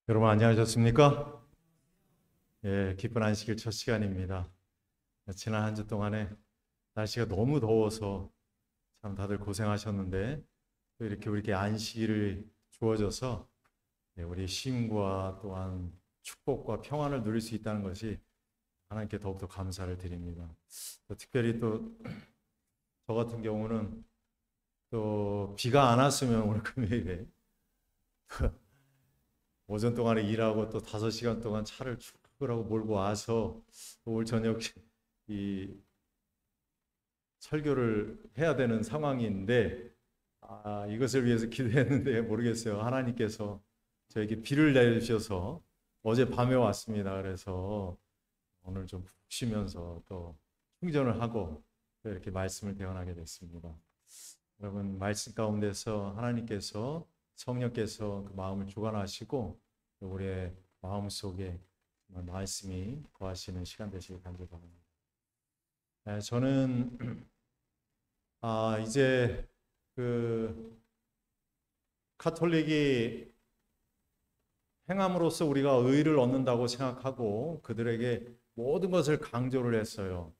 여러분 안녕하셨습니까? 예, 기쁜 안식일 첫 시간입니다. 지난 한 주 동안에 날씨가 너무 더워서 참 다들 고생하셨는데 또 이렇게 우리에게 안식일을 주어져서 우리 쉼과 또한 축복과 평안을 누릴 수 있다는 것이 하나님께 더욱더 감사를 드립니다. 특별히 또 저 같은 경우는 또 비가 안 왔으면 오늘 금요일에 오전 동안에 일하고 또 5시간 동안 차를 출근하고 몰고 와서 올 저녁 이 설교를 해야 되는 상황인데 이것을 위해서 기도했는데 모르겠어요. 하나님께서 저에게 비를 내주셔서 어제 밤에 왔습니다. 그래서 오늘 좀 푹 쉬면서 또 충전을 하고 또 이렇게 말씀을 대언하게 됐습니다. 여러분 말씀 가운데서 하나님께서 성령께서 그 마음을 주관하시고 우리의 마음 속에 말씀이 거하시는 시간 되시길 간절히 바랍니다. 저는 이제 그 카톨릭이 행함으로써 우리가 의를 얻는다고 생각하고 그들에게 모든 것을 강조를 했어요.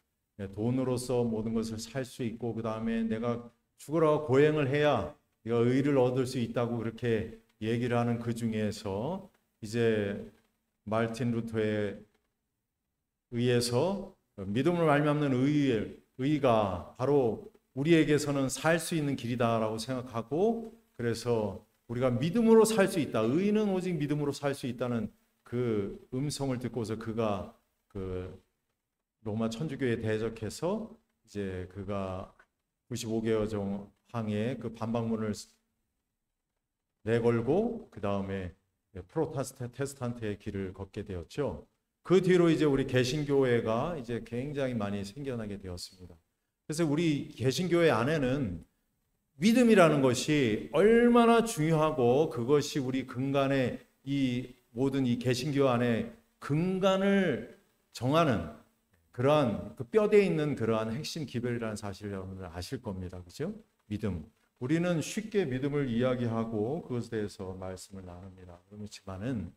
돈으로서 모든 것을 살 수 있고 그 다음에 내가 죽으라고 고행을 해야 네가 의를 얻을 수 있다고 그렇게 얘기를 하는 그 중에서 이제 마르틴 루터에 의해서 믿음을 말미암는 의가 바로 우리에게서는 살 수 있는 길이다라고 생각하고 그래서 우리가 믿음으로 살 수 있다. 의는 오직 믿음으로 살 수 있다는 그 음성을 듣고서 그가 그 로마 천주교에 대적해서 이제 그가 95개여 정항에 그 반박문을 내걸고 그 다음에 프로테스탄트의 길을 걷게 되었죠. 그 뒤로 이제 우리 개신교회가 이제 굉장히 많이 생겨나게 되었습니다. 그래서 우리 개신교회 안에는 믿음이라는 것이 얼마나 중요하고 그것이 우리 근간의 이 모든 이 개신교 안에 근간을 정하는 그러한 그 뼈대에 있는 그러한 핵심 기별이라는 사실을 여러분들 아실 겁니다. 그죠? 믿음. 우리는 쉽게 믿음을 이야기하고 그것에 대해서 말씀을 나눕니다. 그렇지만은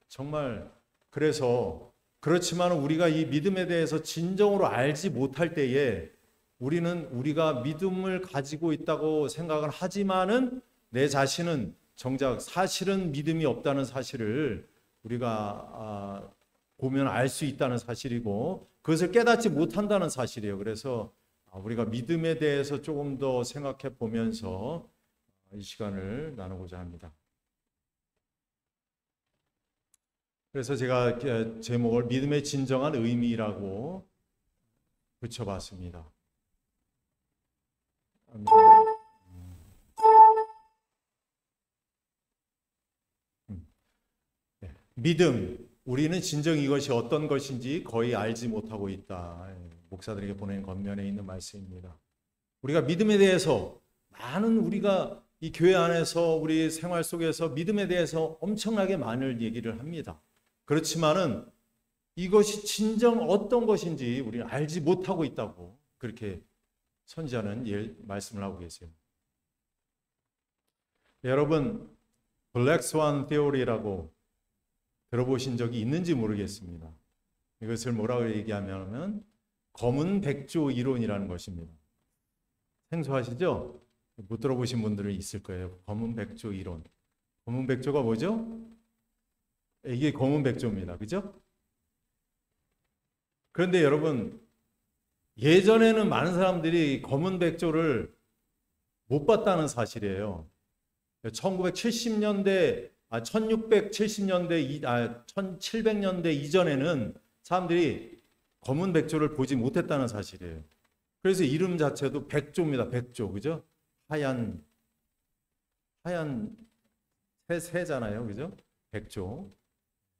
정말 그렇지만 우리가 이 믿음에 대해서 진정으로 알지 못할 때에 우리가 믿음을 가지고 있다고 생각을 하지만은 내 자신은 정작 사실은 믿음이 없다는 사실을 우리가 보면 알 수 있다는 사실이고 그것을 깨닫지 못한다는 사실이에요. 그래서 우리가 믿음에 대해서 조금 더 생각해 보면서 이 시간을 나누고자 합니다. 그래서 제가 제목을 믿음의 진정한 의미라고 붙여봤습니다. 믿음, 우리는 진정 이것이 어떤 것인지 거의 알지 못하고 있다. 목사들에게 보낸 권면에 있는 말씀입니다. 우리가 믿음에 대해서 많은 우리가 이 교회 안에서 우리 생활 속에서 믿음에 대해서 엄청나게 많은 얘기를 합니다. 그렇지만은 이것이 진정 어떤 것인지 우리는 알지 못하고 있다고 그렇게 선지자는 말씀을 하고 계세요. 여러분 블랙스완 테오리라고 들어보신 적이 있는지 모르겠습니다. 이것을 뭐라고 얘기하면 검은 백조 이론이라는 것입니다. 생소하시죠? 못 들어보신 분들이 있을 거예요. 검은 백조 이론. 검은 백조가 뭐죠? 이게 검은 백조입니다. 그죠? 그런데 여러분 예전에는 많은 사람들이 검은 백조를 못 봤다는 사실이에요. 1970년대 1670년대, 1700년대 이전에는 사람들이 검은 백조를 보지 못했다는 사실이에요. 그래서 이름 자체도 백조입니다. 백조, 그죠? 하얀 새잖아요, 그죠? 백조.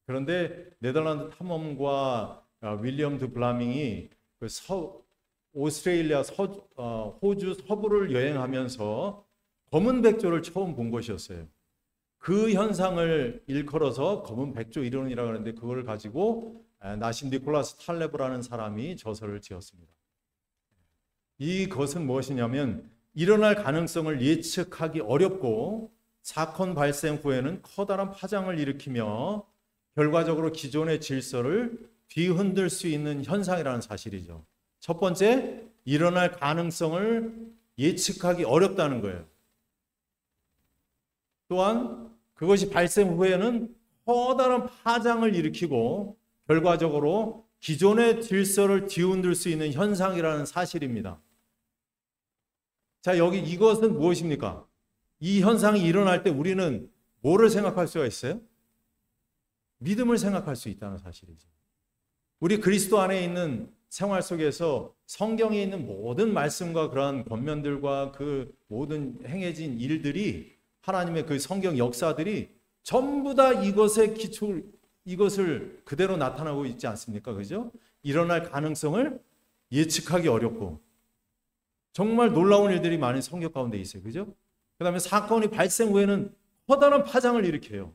그런데 네덜란드 탐험가 윌리엄 드 블라밍이 그 오스트레일리아, 호주 서부를 여행하면서 검은 백조를 처음 본 것이었어요. 그 현상을 일컬어서 검은 백조 이론이라고 하는데 그걸 가지고 나심 니콜라스 탈레브라는 사람이 저서를 지었습니다. 이것은 무엇이냐면 일어날 가능성을 예측하기 어렵고 사건 발생 후에는 커다란 파장을 일으키며 결과적으로 기존의 질서를 뒤흔들 수 있는 현상이라는 사실이죠. 첫 번째, 일어날 가능성을 예측하기 어렵다는 거예요. 또한 그것이 발생 후에는 커다란 파장을 일으키고 결과적으로 기존의 질서를 뒤흔들 수 있는 현상이라는 사실입니다. 자, 여기 이것은 무엇입니까? 이 현상이 일어날 때 우리는 뭐를 생각할 수가 있어요? 믿음을 생각할 수 있다는 사실이죠. 우리 그리스도 안에 있는 생활 속에서 성경에 있는 모든 말씀과 그러한 권면들과 그 모든 행해진 일들이 하나님의 그 성경 역사들이 전부 다 이것의 기초, 이것을 그대로 나타나고 있지 않습니까? 그죠? 일어날 가능성을 예측하기 어렵고 정말 놀라운 일들이 많은 성경 가운데 있어요. 그죠? 그 다음에 사건이 발생 후에는 커다란 파장을 일으켜요.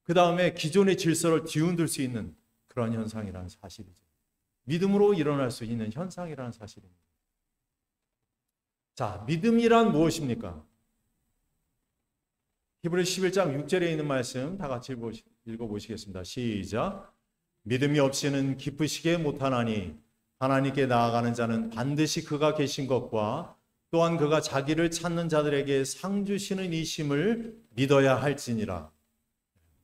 그 다음에 기존의 질서를 뒤흔들 수 있는 그런 현상이라는 사실이죠. 믿음으로 일어날 수 있는 현상이라는 사실입니다. 자, 믿음이란 무엇입니까? 히브리 11장 6절에 있는 말씀 다 같이 읽어보시겠습니다. 시작. 믿음이 없이는 기쁘시게 못하나니 하나님께 나아가는 자는 반드시 그가 계신 것과 또한 그가 자기를 찾는 자들에게 상 주시는 이심을 믿어야 할지니라.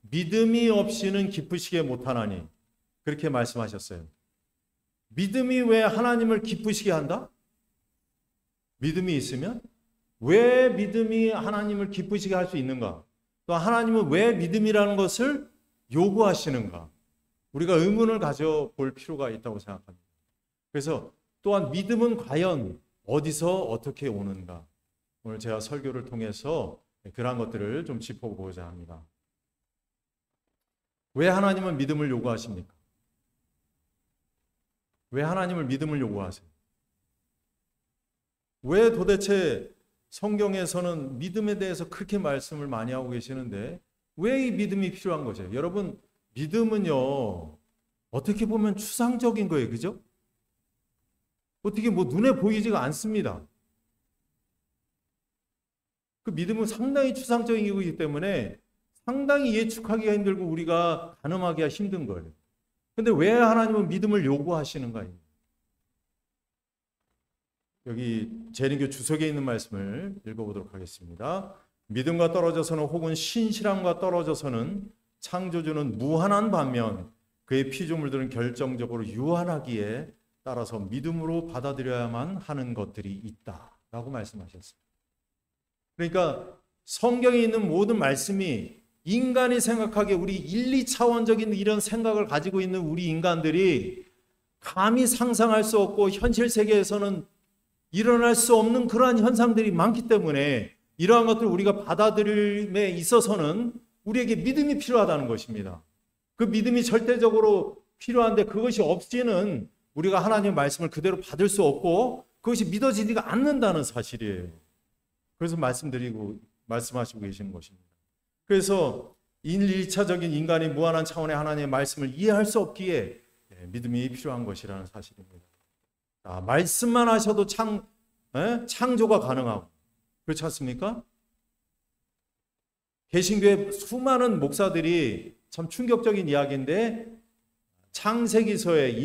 믿음이 없이는 기쁘시게 못하나니 그렇게 말씀하셨어요. 믿음이 왜 하나님을 기쁘시게 한다? 믿음이 있으면 왜 믿음이 하나님을 기쁘시게 할 수 있는가? 또 하나님은 왜 믿음이라는 것을 요구하시는가? 우리가 의문을 가져볼 필요가 있다고 생각합니다. 그래서 또한 믿음은 과연 어디서 어떻게 오는가? 오늘 제가 설교를 통해서 그러한 것들을 좀 짚어보고자 합니다. 왜 하나님은 믿음을 요구하십니까? 왜 하나님을 믿음을 요구하세요? 왜 도대체 성경에서는 믿음에 대해서 그렇게 말씀을 많이 하고 계시는데 왜 이 믿음이 필요한 거죠? 여러분, 믿음은요, 어떻게 보면 추상적인 거예요. 그죠? 어떻게 뭐 눈에 보이지가 않습니다. 그 믿음은 상당히 추상적인 거기 때문에 상당히 예측하기가 힘들고 우리가 가늠하기가 힘든 거예요. 근데 왜 하나님은 믿음을 요구하시는가? 여기 재림교 주석에 있는 말씀을 읽어보도록 하겠습니다. 믿음과 떨어져서는 혹은 신실함과 떨어져서는 창조주는 무한한 반면 그의 피조물들은 결정적으로 유한하기에 따라서 믿음으로 받아들여야만 하는 것들이 있다라고 말씀하셨습니다. 그러니까 성경에 있는 모든 말씀이 인간이 생각하기에 우리 1, 2차원적인 이런 생각을 가지고 있는 우리 인간들이 감히 상상할 수 없고 현실 세계에서는 일어날 수 없는 그러한 현상들이 많기 때문에 이러한 것들을 우리가 받아들임에 있어서는 우리에게 믿음이 필요하다는 것입니다. 그 믿음이 절대적으로 필요한데 그것이 없이는 우리가 하나님의 말씀을 그대로 받을 수 없고 그것이 믿어지지가 않는다는 사실이에요. 그래서 말씀하시고 계시는 것입니다. 그래서 1, 2차적인 인간이 무한한 차원의 하나님의 말씀을 이해할 수 없기에 믿음이 필요한 것이라는 사실입니다. 말씀만 하셔도 창조가 가능하고 그렇지 않습니까? 개신교의 수많은 목사들이 참 충격적인 이야기인데 창세기서의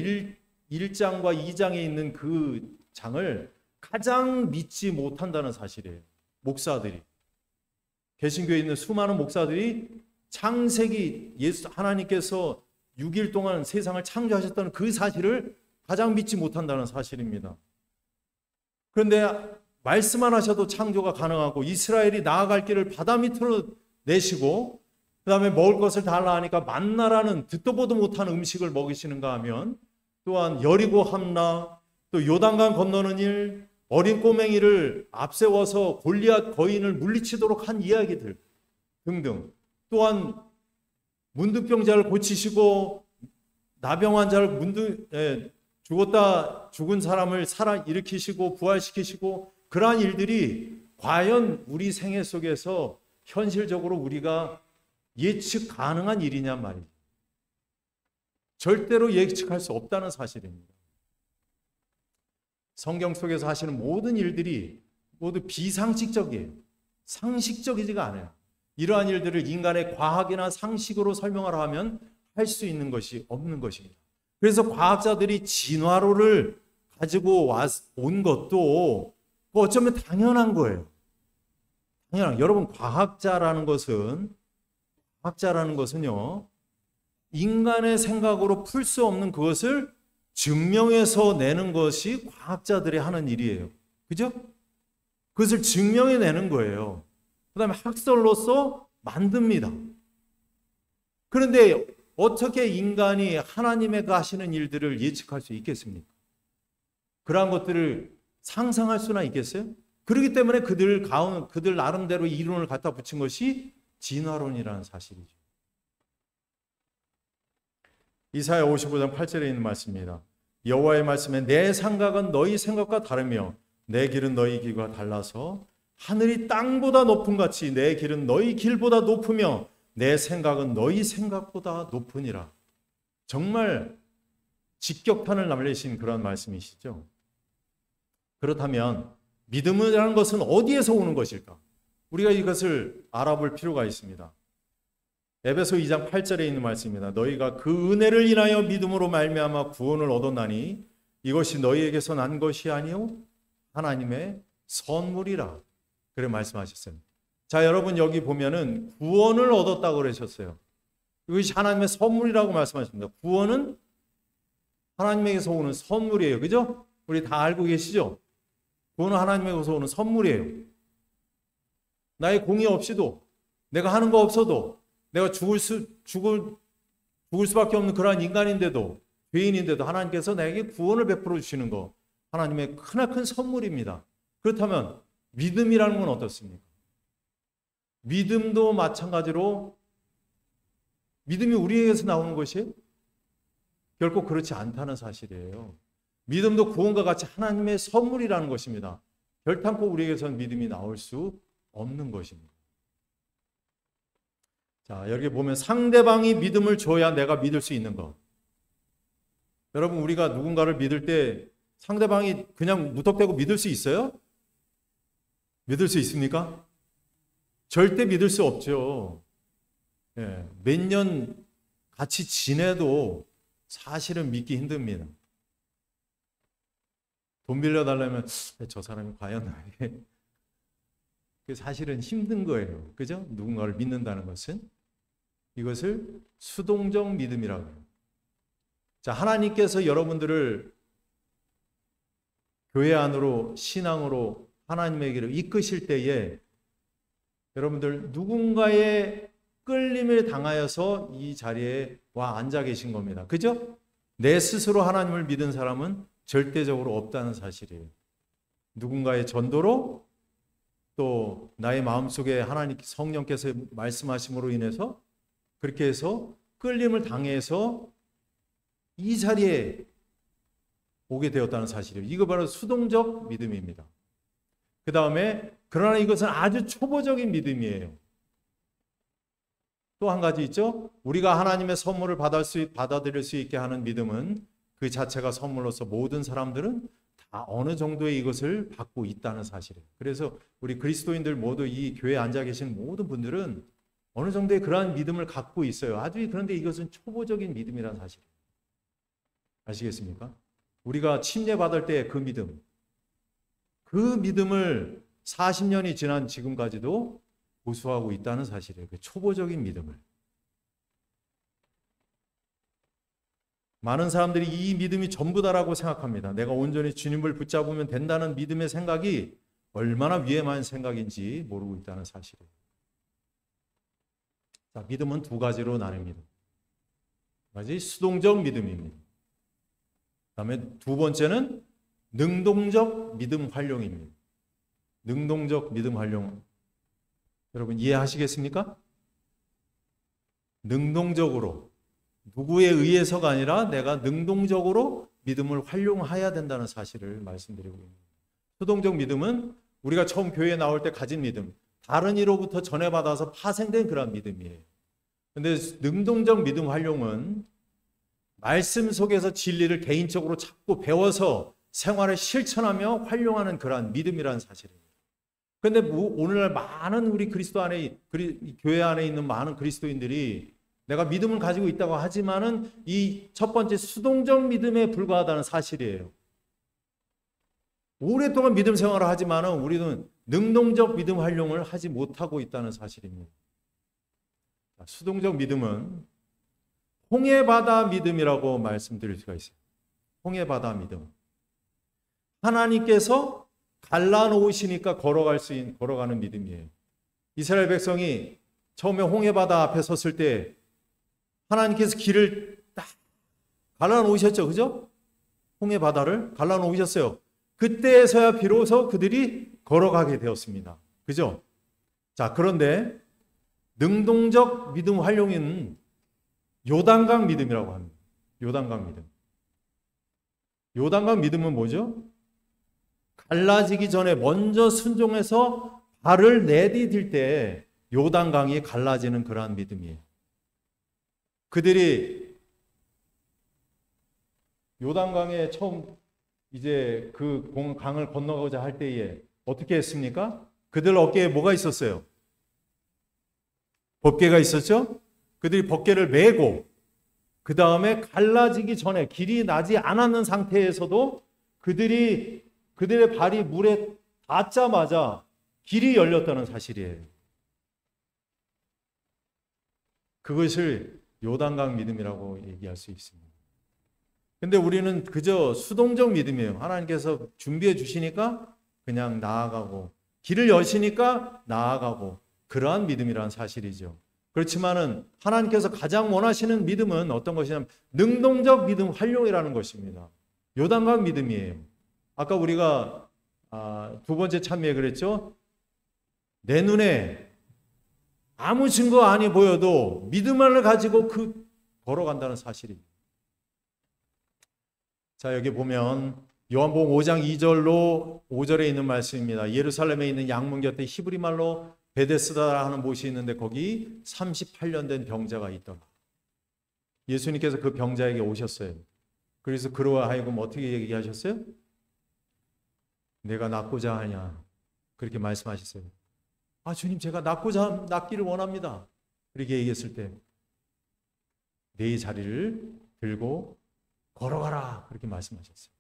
1장과 2장에 있는 그 장을 가장 믿지 못한다는 사실이에요. 목사들이. 개신교에 있는 수많은 목사들이 창세기 하나님께서 6일 동안 세상을 창조하셨다는 그 사실을 가장 믿지 못한다는 사실입니다. 그런데 말씀만 하셔도 창조가 가능하고 이스라엘이 나아갈 길을 바다 밑으로 내시고 그 다음에 먹을 것을 달라 하니까 만나라는 듣도 보도 못한 음식을 먹이시는가 하면 또한 여리고 함나 또 요단강 건너는 일 어린 꼬맹이를 앞세워서 골리앗 거인을 물리치도록 한 이야기들 등등 또한 문득병자를 고치시고 나병 환자를 죽은 사람을 살아 일으키시고 부활시키시고 그러한 일들이 과연 우리 생애 속에서 현실적으로 우리가 예측 가능한 일이냔 말이죠. 절대로 예측할 수 없다는 사실입니다. 성경 속에서 하시는 모든 일들이 모두 비상식적이에요. 상식적이지가 않아요. 이러한 일들을 인간의 과학이나 상식으로 설명하라 하면 할 수 있는 것이 없는 것입니다. 그래서 과학자들이 진화론을 가지고 온 것도 어쩌면 당연한 거예요. 여러분, 과학자라는 것은요, 인간의 생각으로 풀 수 없는 그것을 증명해서 내는 것이 과학자들이 하는 일이에요. 그죠? 그것을 증명해내는 거예요. 그 다음에 학설로서 만듭니다. 그런데 어떻게 인간이 하나님의 하시는 일들을 예측할 수 있겠습니까? 그러한 것들을 상상할 수나 있겠어요? 그렇기 때문에 그들 나름대로 이론을 갖다 붙인 것이 진화론이라는 사실이죠. 이사야 55장 8절에 있는 말씀입니다. 여호와의 말씀에 내 생각은 너희 생각과 다르며 내 길은 너희 길과 달라서 하늘이 땅보다 높음 같이 내 길은 너희 길보다 높으며 내 생각은 너희 생각보다 높으니라. 정말 직격탄을 날리신 그런 말씀이시죠. 그렇다면 믿음이라는 것은 어디에서 오는 것일까? 우리가 이것을 알아볼 필요가 있습니다. 에베소 2장 8절에 있는 말씀입니다. 너희가 그 은혜를 인하여 믿음으로 말미암아 구원을 얻었나니 이것이 너희에게서 난 것이 아니요 하나님의 선물이라. 그래 말씀하셨어요. 자, 여러분 여기 보면은 구원을 얻었다고 그러셨어요. 이것이 하나님의 선물이라고 말씀하십니다. 구원은 하나님에게서 오는 선물이에요. 그죠? 우리 다 알고 계시죠? 구원은 하나님에게서 오는 선물이에요. 나의 공의 없이도, 내가 하는 거 없어도, 내가 죽을 수밖에 없는 그러한 인간인데도, 죄인인데도 하나님께서 나에게 구원을 베풀어 주시는 거, 하나님의 크나큰 선물입니다. 그렇다면 믿음이라는 건 어떻습니까? 믿음도 마찬가지로 믿음이 우리에게서 나오는 것이 결코 그렇지 않다는 사실이에요. 믿음도 구원과 같이 하나님의 선물이라는 것입니다. 결탄코 우리에게서는 믿음이 나올 수 없는 것입니다. 자, 여기 보면 상대방이 믿음을 줘야 내가 믿을 수 있는 것. 여러분, 우리가 누군가를 믿을 때 상대방이 그냥 무턱대고 믿을 수 있어요? 믿을 수 있습니까? 절대 믿을 수 없죠. 예, 몇 년 같이 지내도 사실은 믿기 힘듭니다. 돈 빌려달라면 저 사람이 과연 나에게 사실은 힘든 거예요. 그죠? 누군가를 믿는다는 것은 이것을 수동적 믿음이라고 해요. 자, 하나님께서 여러분들을 교회 안으로 신앙으로 하나님의 길을 이끄실 때에 여러분들 누군가의 끌림을 당하여서 이 자리에 와 앉아 계신 겁니다. 그죠? 내 스스로 하나님을 믿은 사람은 절대적으로 없다는 사실이에요. 누군가의 전도로 또 나의 마음속에 하나님 성령께서 말씀하심으로 인해서 그렇게 해서 끌림을 당해서 이 자리에 오게 되었다는 사실이에요. 이거 바로 수동적 믿음입니다. 그 다음에 그러나 이것은 아주 초보적인 믿음이에요. 또 한 가지 있죠. 우리가 하나님의 선물을 받아들일 수 있게 하는 믿음은 그 자체가 선물로서 모든 사람들은 다 어느 정도의 이것을 받고 있다는 사실이에요. 그래서 우리 그리스도인들 모두 이 교회에 앉아 계신 모든 분들은 어느 정도의 그러한 믿음을 갖고 있어요. 아주 그런데 이것은 초보적인 믿음이라는 사실이에요. 아시겠습니까? 우리가 침례받을 때 그 믿음을 40년이 지난 지금까지도 고수하고 있다는 사실이에요. 그 초보적인 믿음을. 많은 사람들이 이 믿음이 전부다라고 생각합니다. 내가 온전히 주님을 붙잡으면 된다는 믿음의 생각이 얼마나 위험한 생각인지 모르고 있다는 사실이에요. 자, 믿음은 두 가지로 나뉩니다. 한 가지 수동적 믿음입니다. 그다음에 두 번째는 능동적 믿음 활용입니다. 능동적 믿음 활용. 여러분 이해하시겠습니까? 능동적으로 누구에 의해서가 아니라 내가 능동적으로 믿음을 활용해야 된다는 사실을 말씀드리고 있습니다. 수동적 믿음은 우리가 처음 교회에 나올 때 가진 믿음, 다른 이로부터 전해받아서 파생된 그런 믿음이에요. 그런데 능동적 믿음 활용은 말씀 속에서 진리를 개인적으로 찾고 배워서 생활에 실천하며 활용하는 그러한 믿음이라는 사실입니다. 근데 오늘날 많은 우리 교회 안에 있는 많은 그리스도인들이 내가 믿음을 가지고 있다고 하지만은 이 첫 번째 수동적 믿음에 불과하다는 사실이에요. 오랫동안 믿음 생활을 하지만은 우리는 능동적 믿음 활용을 하지 못하고 있다는 사실입니다. 수동적 믿음은 홍해바다 믿음이라고 말씀드릴 수가 있어요. 홍해바다 믿음. 하나님께서 갈라놓으시니까 걸어가는 믿음이에요. 이스라엘 백성이 처음에 홍해바다 앞에 섰을 때 하나님께서 길을 딱 갈라놓으셨죠. 그죠? 홍해바다를 갈라놓으셨어요. 그때에서야 비로소 그들이 걸어가게 되었습니다. 그죠? 자, 그런데 능동적 믿음 활용인 요단강 믿음이라고 합니다. 요단강 믿음. 요단강 믿음은 뭐죠? 갈라지기 전에 먼저 순종해서 발을 내디딜 때 요단강이 갈라지는 그러한 믿음이에요. 그들이 요단강에 처음 이제 그 강을 건너가고자 할 때에 어떻게 했습니까? 그들 어깨에 뭐가 있었어요? 법궤가 있었죠? 그들이 법궤를 메고 그 다음에 갈라지기 전에 길이 나지 않았는 상태에서도 그들의 발이 물에 닿자마자 길이 열렸다는 사실이에요. 그것을 요단강 믿음이라고 얘기할 수 있습니다. 근데 우리는 그저 수동적 믿음이에요. 하나님께서 준비해 주시니까 그냥 나아가고 길을 여시니까 나아가고 그러한 믿음이란 사실이죠. 그렇지만은 하나님께서 가장 원하시는 믿음은 어떤 것이냐면 능동적 믿음 활용이라는 것입니다. 요단강 믿음이에요. 아까 우리가 두 번째 찬미에 그랬죠. 내 눈에 아무 증거 아니 보여도 믿음을 가지고 걸어간다는 사실입니다. 자, 여기 보면 요한복음 5장 2절로 5절에 있는 말씀입니다. 예루살렘에 있는 양문 곁에 히브리 말로 베데스다 하는 못이 있는데 거기 38년 된 병자가 있더라. 예수님께서 그 병자에게 오셨어요. 그래서 그로 하여금 어떻게 얘기하셨어요? 내가 낫고자 하냐? 그렇게 말씀하셨어요. 주님, 제가 낫기를 원합니다. 그렇게 얘기했을 때 네 자리를 들고 걸어가라. 그렇게 말씀하셨어요.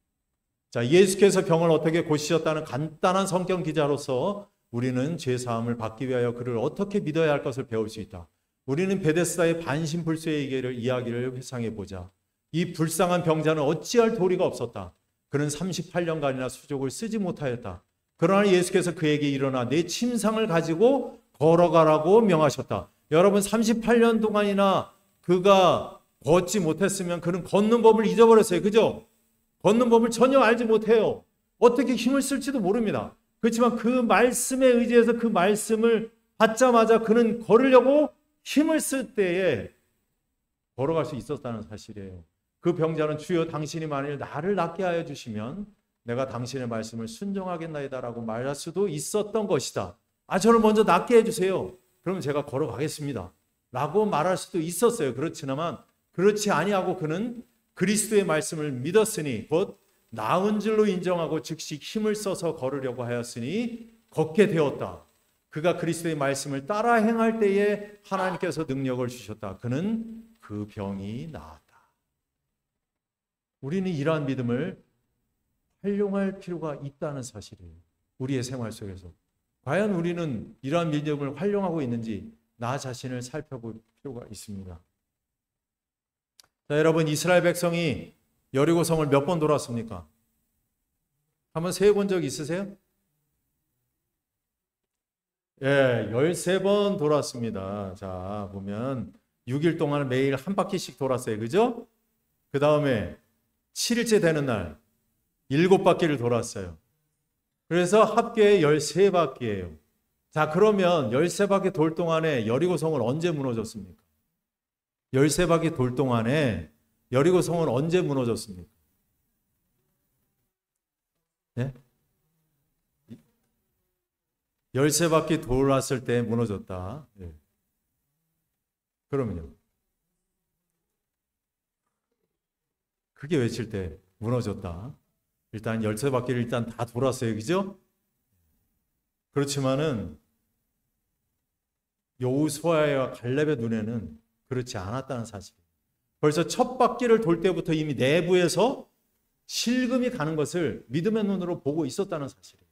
자, 예수께서 병을 어떻게 고치셨다는 간단한 성경 기자로서 우리는 죄사함을 받기 위하여 그를 어떻게 믿어야 할 것을 배울 수 있다. 우리는 베데스다의 반신불수의 이야기를 회상해 보자. 이 불쌍한 병자는 어찌할 도리가 없었다. 그는 38년간이나 수족을 쓰지 못하였다. 그러나 예수께서 그에게 일어나 내 침상을 가지고 걸어가라고 명하셨다. 여러분, 38년 동안이나 그가 걷지 못했으면 그는 걷는 법을 잊어버렸어요. 그죠? 걷는 법을 전혀 알지 못해요. 어떻게 힘을 쓸지도 모릅니다. 그렇지만 그 말씀에 의지해서 그 말씀을 받자마자 그는 걸으려고 힘을 쓸 때에 걸어갈 수 있었다는 사실이에요. 그 병자는 주여 당신이 만일 나를 낫게 하여 주시면 내가 당신의 말씀을 순종하겠나이다라고 말할 수도 있었던 것이다. 저를 먼저 낫게 해주세요. 그러면 제가 걸어가겠습니다. 라고 말할 수도 있었어요. 그렇지만 그렇지 아니하고 그는 그리스도의 말씀을 믿었으니 곧 나은 줄로 인정하고 즉시 힘을 써서 걸으려고 하였으니 걷게 되었다. 그가 그리스도의 말씀을 따라 행할 때에 하나님께서 능력을 주셨다. 그는 그 병이 나았다. 우리는 이러한 믿음을 활용할 필요가 있다는 사실이에요. 우리의 생활 속에서. 과연 우리는 이러한 믿음을 활용하고 있는지 나 자신을 살펴볼 필요가 있습니다. 자, 여러분, 이스라엘 백성이 여리고성을 몇 번 돌았습니까? 한번 세어본 적 있으세요? 예, 13번 돌았습니다. 자, 보면 6일 동안 매일 한 바퀴씩 돌았어요. 그죠? 그 다음에 7일째 되는 날 7바퀴를 돌았어요. 그래서 합계 13바퀴예요. 자, 그러면 13바퀴 돌 동안에 여리고성은 언제 무너졌습니까? 13바퀴 돌 동안에 여리고성은 언제 무너졌습니까? 네? 13바퀴 돌았을 때 무너졌다. 네. 그러면요. 크게 외칠 때 무너졌다. 일단 13바퀴를 일단 다 돌았어요. 그죠? 그렇지만은 여호수아와 갈렙의 눈에는 그렇지 않았다는 사실. 벌써 첫 바퀴를 돌 때부터 이미 내부에서 실금이 가는 것을 믿음의 눈으로 보고 있었다는 사실이에요.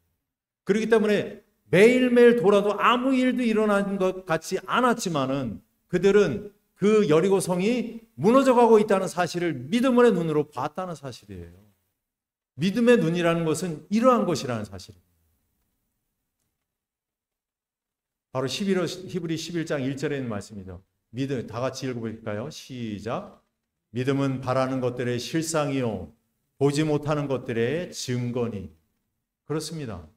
그렇기 때문에 매일매일 돌아도 아무 일도 일어난 것 같지 않았지만은 그들은 그 여리고성이 무너져가고 있다는 사실을 믿음의 눈으로 봤다는 사실이에요. 믿음의 눈이라는 것은 이러한 것이라는 사실입니다. 바로 히브리 11장 1절에 있는 말씀이죠. 믿음, 다 같이 읽어볼까요? 시작. 믿음은 바라는 것들의 실상이요 보지 못하는 것들의 증거니. 그렇습니다.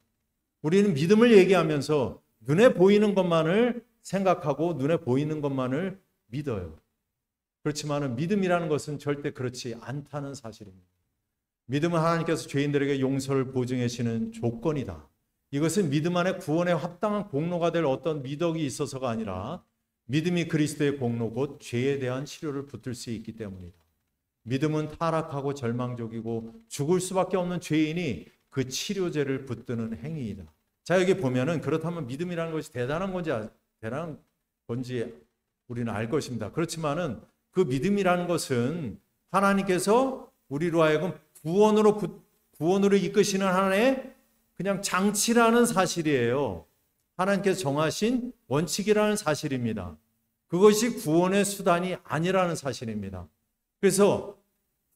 우리는 믿음을 얘기하면서 눈에 보이는 것만을 생각하고 눈에 보이는 것만을 믿어요. 그렇지만 믿음이라는 것은 절대 그렇지 않다는 사실입니다. 믿음은 하나님께서 죄인들에게 용서를 보증해 주시는 조건이다. 이것은 믿음 안에 구원에 합당한 공로가 될 어떤 미덕이 있어서가 아니라 믿음이 그리스도의 공로 곧 죄에 대한 치료를 붙들 수 있기 때문이다. 믿음은 타락하고 절망적이고 죽을 수밖에 없는 죄인이 그 치료제를 붙드는 행위이다. 자, 여기 보면은 그렇다면 믿음이라는 것이 대단한 건지 우리는 알 것입니다. 그렇지만은 그 믿음이라는 것은 하나님께서 우리로 하여금 구원으로 이끄시는 하나의 그냥 장치라는 사실이에요. 하나님께서 정하신 원칙이라는 사실입니다. 그것이 구원의 수단이 아니라는 사실입니다. 그래서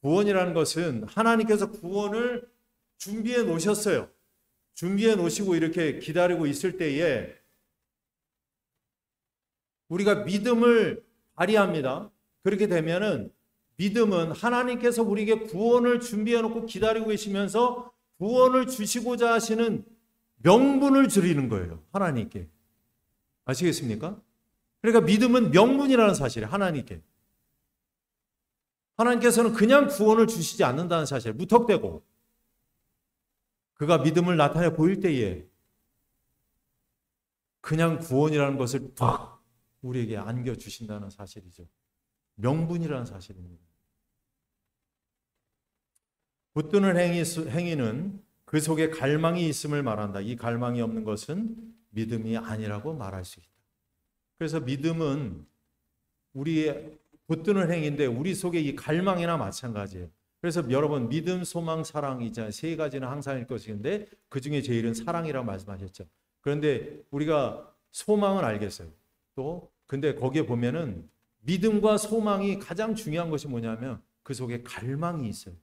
구원이라는 것은 하나님께서 구원을 준비해 놓으셨어요. 준비해 놓으시고 이렇게 기다리고 있을 때에 우리가 믿음을 발휘합니다. 그렇게 되면은 믿음은 하나님께서 우리에게 구원을 준비해 놓고 기다리고 계시면서 구원을 주시고자 하시는 명분을 드리는 거예요. 하나님께. 아시겠습니까? 그러니까 믿음은 명분이라는 사실이에요. 하나님께. 하나님께서는 그냥 구원을 주시지 않는다는 사실. 무턱대고 그가 믿음을 나타내 보일 때에 그냥 구원이라는 것을 딱 우리에게 안겨주신다는 사실이죠. 명분이라는 사실입니다. 붙드는 행위는 그 속에 갈망이 있음을 말한다. 이 갈망이 없는 것은 믿음이 아니라고 말할 수 있다. 그래서 믿음은 우리의 붙드는 행위인데 우리 속에 이 갈망이나 마찬가지예요. 그래서 여러분 믿음, 소망, 사랑 이제 세 가지는 항상일 것인데 그 중에 제일은 사랑이라고 말씀하셨죠. 그런데 우리가 소망은 알겠어요. 또 근데 거기에 보면은 믿음과 소망이 가장 중요한 것이 뭐냐면 그 속에 갈망이 있어요.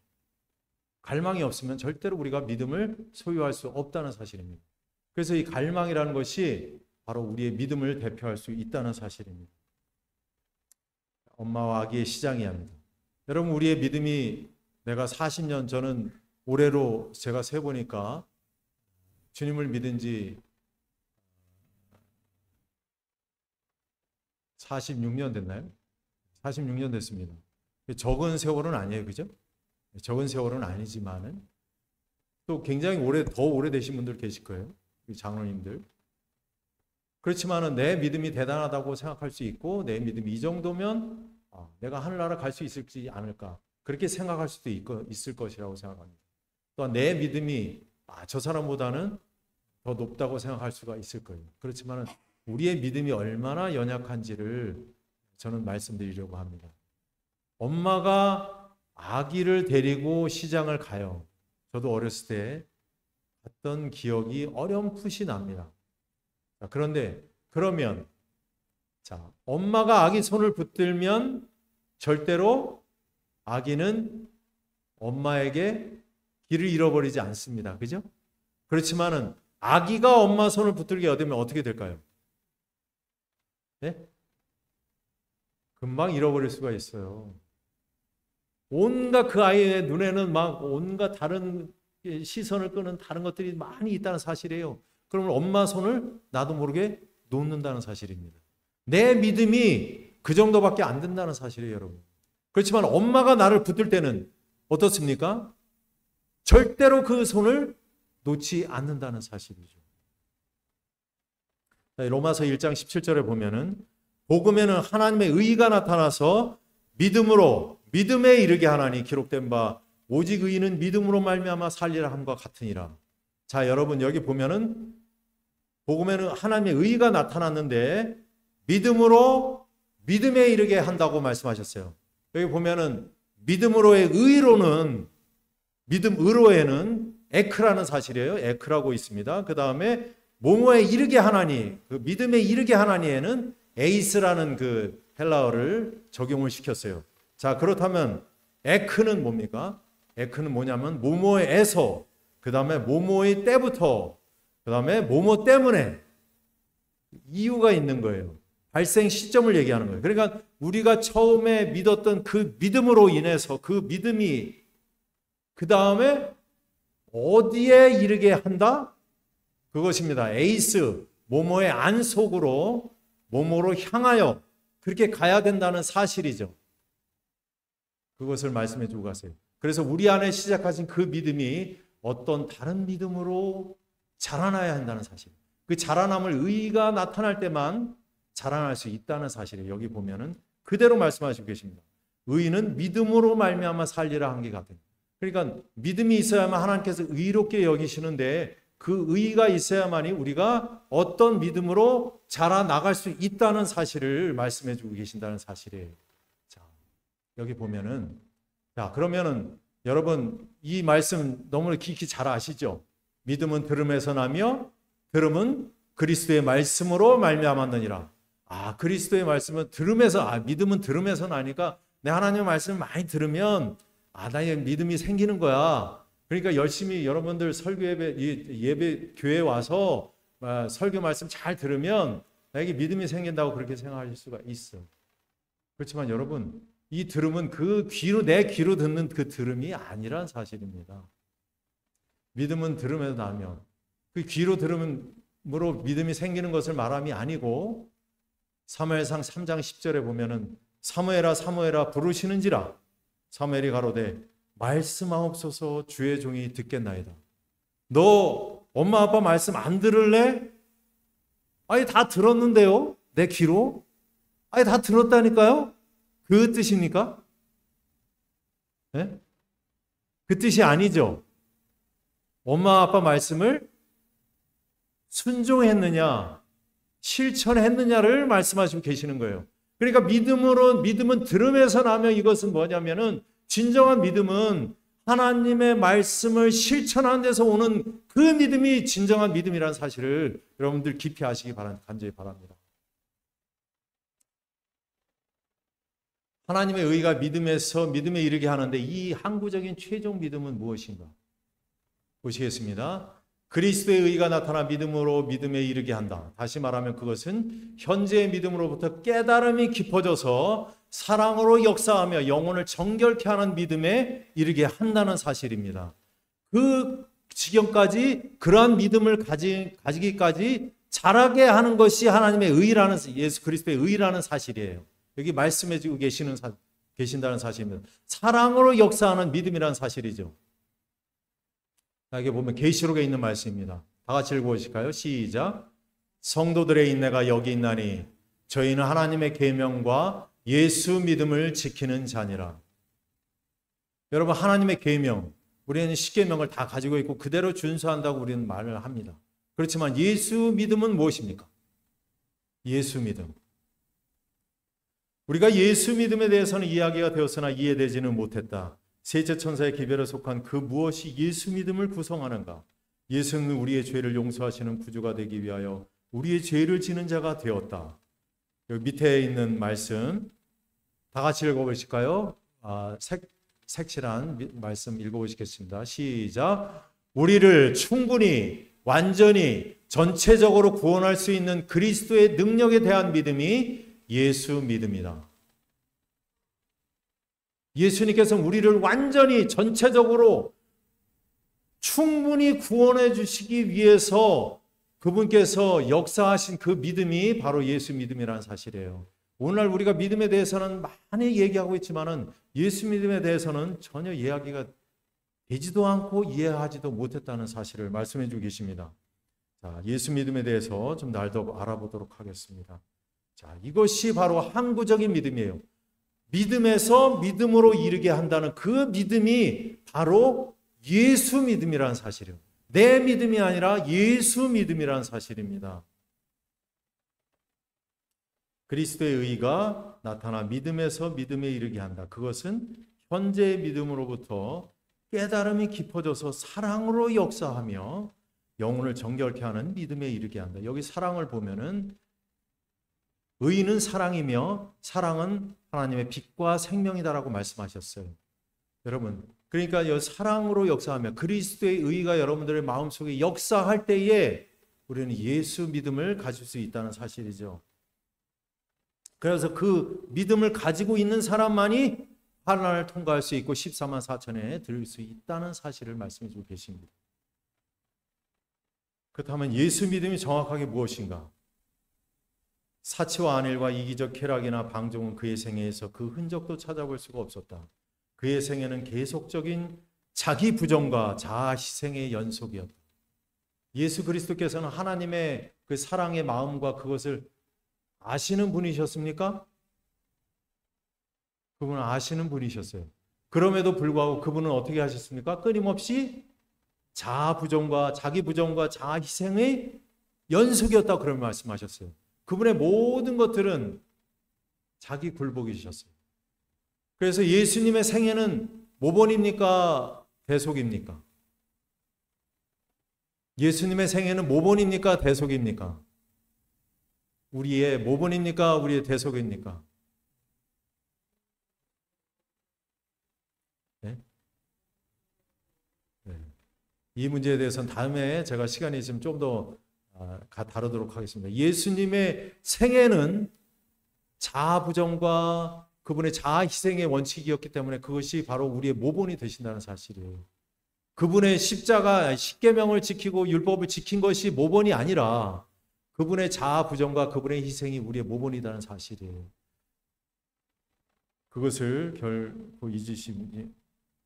갈망이 없으면 절대로 우리가 믿음을 소유할 수 없다는 사실입니다. 그래서 이 갈망이라는 것이 바로 우리의 믿음을 대표할 수 있다는 사실입니다. 엄마와 아기의 시장이야 합니다. 여러분 우리의 믿음이 내가 40년 저는 올해로 제가 세보니까 주님을 믿은 지 46년 됐나요? 46년 됐습니다. 적은 세월은 아니에요. 그죠? 적은 세월은 아니지만은 또 굉장히 더 오래되신 분들 계실 거예요. 장로님들. 그렇지만은 내 믿음이 대단하다고 생각할 수 있고 내 믿음이 이 정도면 내가 하늘나라 갈 수 있을지 않을까 그렇게 생각할 수도 있을 것이라고 생각합니다. 또한 내 믿음이 저 사람보다는 더 높다고 생각할 수가 있을 거예요. 그렇지만은 우리의 믿음이 얼마나 연약한지를 저는 말씀드리려고 합니다. 엄마가 아기를 데리고 시장을 가요. 저도 어렸을 때 갔던 기억이 어렴풋이 납니다. 그러면 엄마가 아기 손을 붙들면 절대로 아기는 엄마에게 길을 잃어버리지 않습니다. 그죠? 그렇지만은 아기가 엄마 손을 붙들게 되면 어떻게 될까요? 네? 금방 잃어버릴 수가 있어요. 온갖 그 아이의 눈에는 막 온갖 다른 시선을 끄는 다른 것들이 많이 있다는 사실이에요. 그러면 엄마 손을 나도 모르게 놓는다는 사실입니다. 내 믿음이 그 정도밖에 안 된다는 사실이에요, 여러분. 그렇지만 엄마가 나를 붙들 때는 어떻습니까? 절대로 그 손을 놓지 않는다는 사실이죠. 로마서 1장 17절에 보면은 복음에는 하나님의 의가 나타나서 믿음에 이르게 하나니 기록된 바 오직 의인은 믿음으로 말미암아 살리라 함과 같으니라. 자, 여러분 여기 보면은 복음에는 하나님의 의가 나타났는데 믿음에 이르게 한다고 말씀하셨어요. 여기 보면은 믿음으로의 의로는 믿음으로에는 에크라는 사실이에요. 에크라고 있습니다. 그 다음에 뭐뭐에 이르게 하나니, 그 믿음에 이르게 하나니에는 에이스라는 그 헬라어를 적용을 시켰어요. 자, 그렇다면 에크는 뭡니까? 에크는 뭐냐면 뭐뭐에서, 그 다음에 뭐뭐의 때부터, 그 다음에 뭐뭐 때문에 이유가 있는 거예요. 발생 시점을 얘기하는 거예요. 그러니까 우리가 처음에 믿었던 그 믿음으로 인해서 그 믿음이 그 다음에 어디에 이르게 한다? 그것입니다. 에이스, 뭐뭐의 안속으로, 뭐뭐로 향하여 그렇게 가야 된다는 사실이죠. 그것을 말씀해 주고 가세요. 그래서 우리 안에 시작하신 그 믿음이 어떤 다른 믿음으로 자라나야 한다는 사실. 그 자라남을 의가 나타날 때만 자라날 수 있다는 사실이에요. 여기 보면은 그대로 말씀하시고 계십니다. 의는 믿음으로 말미암아 살리라 한 게 같아요. 그러니까 믿음이 있어야만 하나님께서 의롭게 여기시는데 그 의가 있어야만이 우리가 어떤 믿음으로 자라나갈 수 있다는 사실을 말씀해 주고 계신다는 사실이에요. 자, 여기 보면은, 자, 그러면은 여러분 이 말씀 너무 깊이 잘 아시죠? 믿음은 들음에서 나며 들음은 그리스도의 말씀으로 말미암았느니라. 아, 그리스도의 말씀은 들음에서, 믿음은 들음에서 나니까 내 하나님의 말씀을 많이 들으면 나의 믿음이 생기는 거야. 그러니까 열심히 여러분들 설교 예배 교회에 와서 설교 말씀 잘 들으면 나에게 믿음이 생긴다고 그렇게 생각하실 수가 있어. 그렇지만 여러분, 이 들음은 내 귀로 듣는 그 들음이 아니란 사실입니다. 믿음은 들음에서 나면 그 귀로 들음으로 믿음이 생기는 것을 말함이 아니고 사무엘상 3장 10절에 보면은 사무엘아 사무엘아 부르시는지라 사무엘이 가로되 말씀하옵소서 주의 종이 듣겠나이다. 너 엄마 아빠 말씀 안 들을래? 아니 다 들었는데요. 내 귀로. 아니 다 들었다니까요. 그 뜻입니까? 네? 그 뜻이 아니죠. 엄마 아빠 말씀을 순종했느냐 실천했느냐를 말씀하시고 계시는 거예요. 그러니까 믿음은 들음에서 나면 이것은 뭐냐면은 진정한 믿음은 하나님의 말씀을 실천하는 데서 오는 그 믿음이 진정한 믿음이라는 사실을 여러분들 깊이 아시기 간절히 바랍니다. 하나님의 의가 믿음에 이르게 하는데 이 항구적인 최종 믿음은 무엇인가? 보시겠습니다. 그리스도의 의가 나타나 믿음으로 믿음에 이르게 한다. 다시 말하면 그것은 현재의 믿음으로부터 깨달음이 깊어져서 사랑으로 역사하며 영혼을 정결케 하는 믿음에 이르게 한다는 사실입니다. 그 지경까지 그러한 믿음을 가지기까지 자라게 하는 것이 하나님의 의라는, 예수 그리스도의 의라는 사실이에요. 여기 말씀해 주고 계신다는 사실입니다. 사랑으로 역사하는 믿음이라는 사실이죠. 여기 보면 계시록에 있는 말씀입니다. 다 같이 읽어보실까요? 시작. 성도들의 인내가 여기 있나니 저희는 하나님의 계명과 예수 믿음을 지키는 자니라. 여러분, 하나님의 계명, 우리는 십계명을 다 가지고 있고 그대로 준수한다고 우리는 말을 합니다. 그렇지만 예수 믿음은 무엇입니까? 예수 믿음. 우리가 예수 믿음에 대해서는 이야기가 되었으나 이해되지는 못했다. 셋째 천사의 기별에 속한 그 무엇이 예수 믿음을 구성하는가? 예수는 우리의 죄를 용서하시는 구주가 되기 위하여 우리의 죄를 지는 자가 되었다. 여기 밑에 있는 말씀 다 같이 읽어보실까요? 색칠한 말씀 읽어보시겠습니다. 시작. 우리를 충분히 완전히 전체적으로 구원할 수 있는 그리스도의 능력에 대한 믿음이 예수 믿음이다. 예수님께서 우리를 완전히 전체적으로 충분히 구원해 주시기 위해서 그분께서 역사하신 그 믿음이 바로 예수 믿음이라는 사실이에요. 오늘날 우리가 믿음에 대해서는 많이 얘기하고 있지만은 예수 믿음에 대해서는 전혀 이야기가 되지도 않고 이해하지도 못했다는 사실을 말씀해 주고 계십니다. 자, 예수 믿음에 대해서 좀 더 알아보도록 하겠습니다. 자, 이것이 바로 항구적인 믿음이에요. 믿음에서 믿음으로 이르게 한다는 그 믿음이 바로 예수 믿음이라는 사실이에요. 내 믿음이 아니라 예수 믿음이라는 사실입니다. 그리스도의 의가 나타나 믿음에서 믿음에 이르게 한다. 그것은 현재의 믿음으로부터 깨달음이 깊어져서 사랑으로 역사하며 영혼을 정결케 하는 믿음에 이르게 한다. 여기 사랑을 보면은 의는 사랑이며 사랑은 하나님의 빛과 생명이다라고 말씀하셨어요. 여러분, 그러니까 이 사랑으로 역사하며 그리스도의 의가 여러분들의 마음속에 역사할 때에 우리는 예수 믿음을 가질 수 있다는 사실이죠. 그래서 그 믿음을 가지고 있는 사람만이 환난을 통과할 수 있고 14만 4천에 들을 수 있다는 사실을 말씀해 주고 계십니다. 그렇다면 예수 믿음이 정확하게 무엇인가? 사치와 안일과 이기적 쾌락이나 방종은 그의 생애에서 그 흔적도 찾아볼 수가 없었다. 그의 생애는 계속적인 자기 부정과 자아 희생의 연속이었다. 예수 그리스도께서는 하나님의 그 사랑의 마음과 그것을 아시는 분이셨습니까? 그분은 아시는 분이셨어요. 그럼에도 불구하고 그분은 어떻게 하셨습니까? 끊임없이 자아 부정과 자기 부정과 자아 희생의 연속이었다고 그런 말씀하셨어요. 그분의 모든 것들은 자기 굴복이셨어요. 그래서 예수님의 생애는 모본입니까? 대속입니까? 예수님의 생애는 모본입니까? 대속입니까? 우리의 모본입니까? 우리의 대속입니까? 네? 네. 이 문제에 대해서는 다음에 제가 시간이 있으면 좀 더 다루도록 하겠습니다. 예수님의 생애는 자아 부정과 그분의 자아 희생의 원칙이었기 때문에 그것이 바로 우리의 모본이 되신다는 사실이에요. 그분의 십자가 십계명을 지키고 율법을 지킨 것이 모본이 아니라 그분의 자아 부정과 그분의 희생이 우리의 모본이라는 사실이에요. 그것을 결코 잊으시지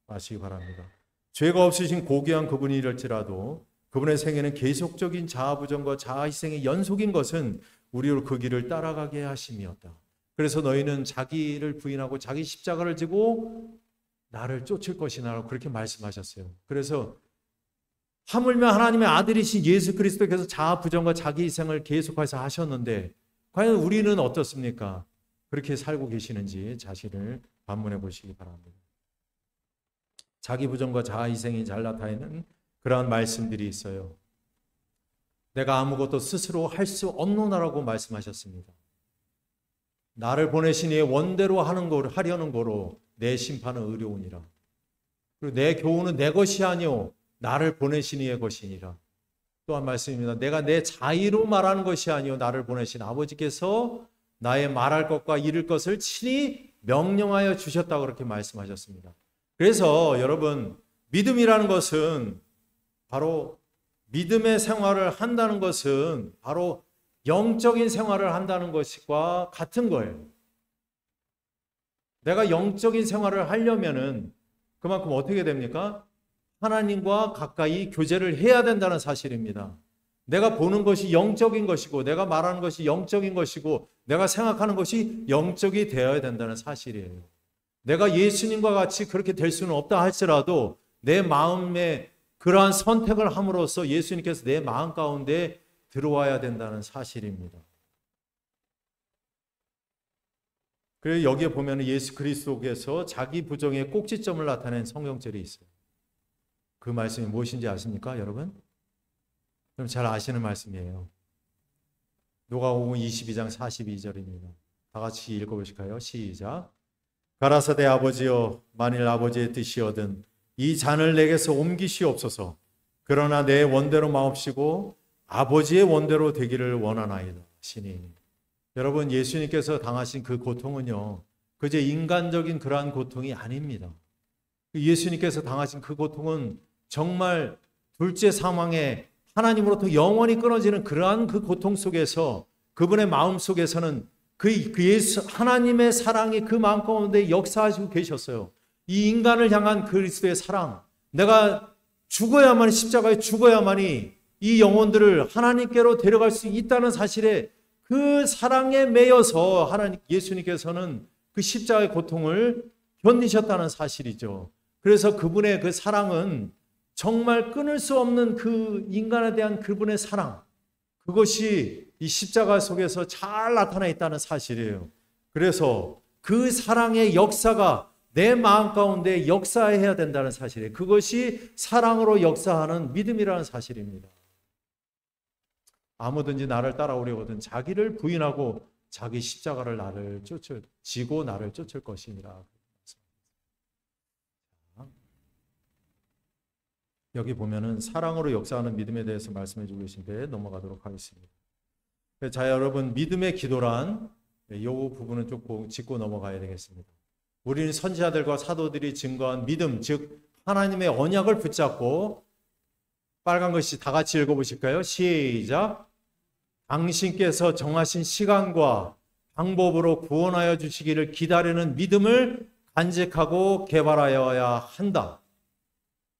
마시기 바랍니다. 죄가 없으신 고귀한 그분이 이럴지라도 그분의 생애는 계속적인 자아 부정과 자아 희생의 연속인 것은 우리로 그 길을 따라가게 하심이었다. 그래서 너희는 자기를 부인하고 자기 십자가를 지고 나를 쫓을 것이나라고 그렇게 말씀하셨어요. 그래서 하물며 하나님의 아들이신 예수 그리스도께서 자아 부정과 자기 희생을 계속해서 하셨는데 과연 우리는 어떻습니까? 그렇게 살고 계시는지 자신을 반문해 보시기 바랍니다. 자기 부정과 자아 희생이 잘 나타나는 그러한 말씀들이 있어요. 내가 아무것도 스스로 할 수 없노라고 말씀하셨습니다. 나를 보내신 이의 원대로 하려는 거로 내 심판은 의로우니라. 그리고 내 교훈은 내 것이 아니오 나를 보내신 이의 것이니라. 또한 말씀입니다. 내가 내 자의로 말하는 것이 아니오 나를 보내신 아버지께서 나의 말할 것과 이룰 것을 친히 명령하여 주셨다고 그렇게 말씀하셨습니다. 그래서 여러분 믿음이라는 것은 바로 믿음의 생활을 한다는 것은 바로 영적인 생활을 한다는 것과 같은 거예요. 내가 영적인 생활을 하려면은 그만큼 어떻게 됩니까? 하나님과 가까이 교제를 해야 된다는 사실입니다. 내가 보는 것이 영적인 것이고 내가 말하는 것이 영적인 것이고 내가 생각하는 것이 영적이 되어야 된다는 사실이에요. 내가 예수님과 같이 그렇게 될 수는 없다 할지라도 내 마음에 그러한 선택을 함으로써 예수님께서 내 마음 가운데 들어와야 된다는 사실입니다. 그래서 여기에 보면 예수 그리스도께서 자기 부정의 꼭지점을 나타낸 성경절이 있어요. 그 말씀이 무엇인지 아십니까, 여러분? 그럼 잘 아시는 말씀이에요. 누가복음 22장 42절입니다. 다 같이 읽어보실까요? 시작. 가라사대 아버지여, 만일 아버지의 뜻이거든 이 잔을 내게서 옮기시옵소서. 그러나 내 원대로 마옵시고 아버지의 원대로 되기를 원하나이다 시니. 여러분, 예수님께서 당하신 그 고통은요, 그저 인간적인 그러한 고통이 아닙니다. 예수님께서 당하신 그 고통은 정말 둘째 사망에 하나님으로부터 영원히 끊어지는 그러한 그 고통 속에서 그분의 마음 속에서는 그 예수 하나님의 사랑이 그 마음 가운데 역사하시고 계셨어요. 이 인간을 향한 그리스도의 사랑, 내가 죽어야만이 십자가에 죽어야만이 이 영혼들을 하나님께로 데려갈 수 있다는 사실에 그 사랑에 매여서 하나님 예수님께서는 그 십자가의 고통을 견디셨다는 사실이죠. 그래서 그분의 그 사랑은 정말 끊을 수 없는 그 인간에 대한 그분의 사랑, 그것이 이 십자가 속에서 잘 나타나 있다는 사실이에요. 그래서 그 사랑의 역사가 내 마음 가운데 역사해야 된다는 사실이에요. 그것이 사랑으로 역사하는 믿음이라는 사실입니다. 아무든지 나를 따라오려거든 자기를 부인하고 자기 십자가를 지고 나를 쫓을 것이니라. 여기 보면은 사랑으로 역사하는 믿음에 대해서 말씀해 주고 계신데 넘어가도록 하겠습니다. 자, 여러분, 믿음의 기도란 이 부분은 좀 짚고 넘어가야 되겠습니다. 우리는 선지자들과 사도들이 증거한 믿음, 즉 하나님의 언약을 붙잡고, 빨간 글씨 다 같이 읽어보실까요? 시작. 당신께서 정하신 시간과 방법으로 구원하여 주시기를 기다리는 믿음을 간직하고 개발하여야 한다.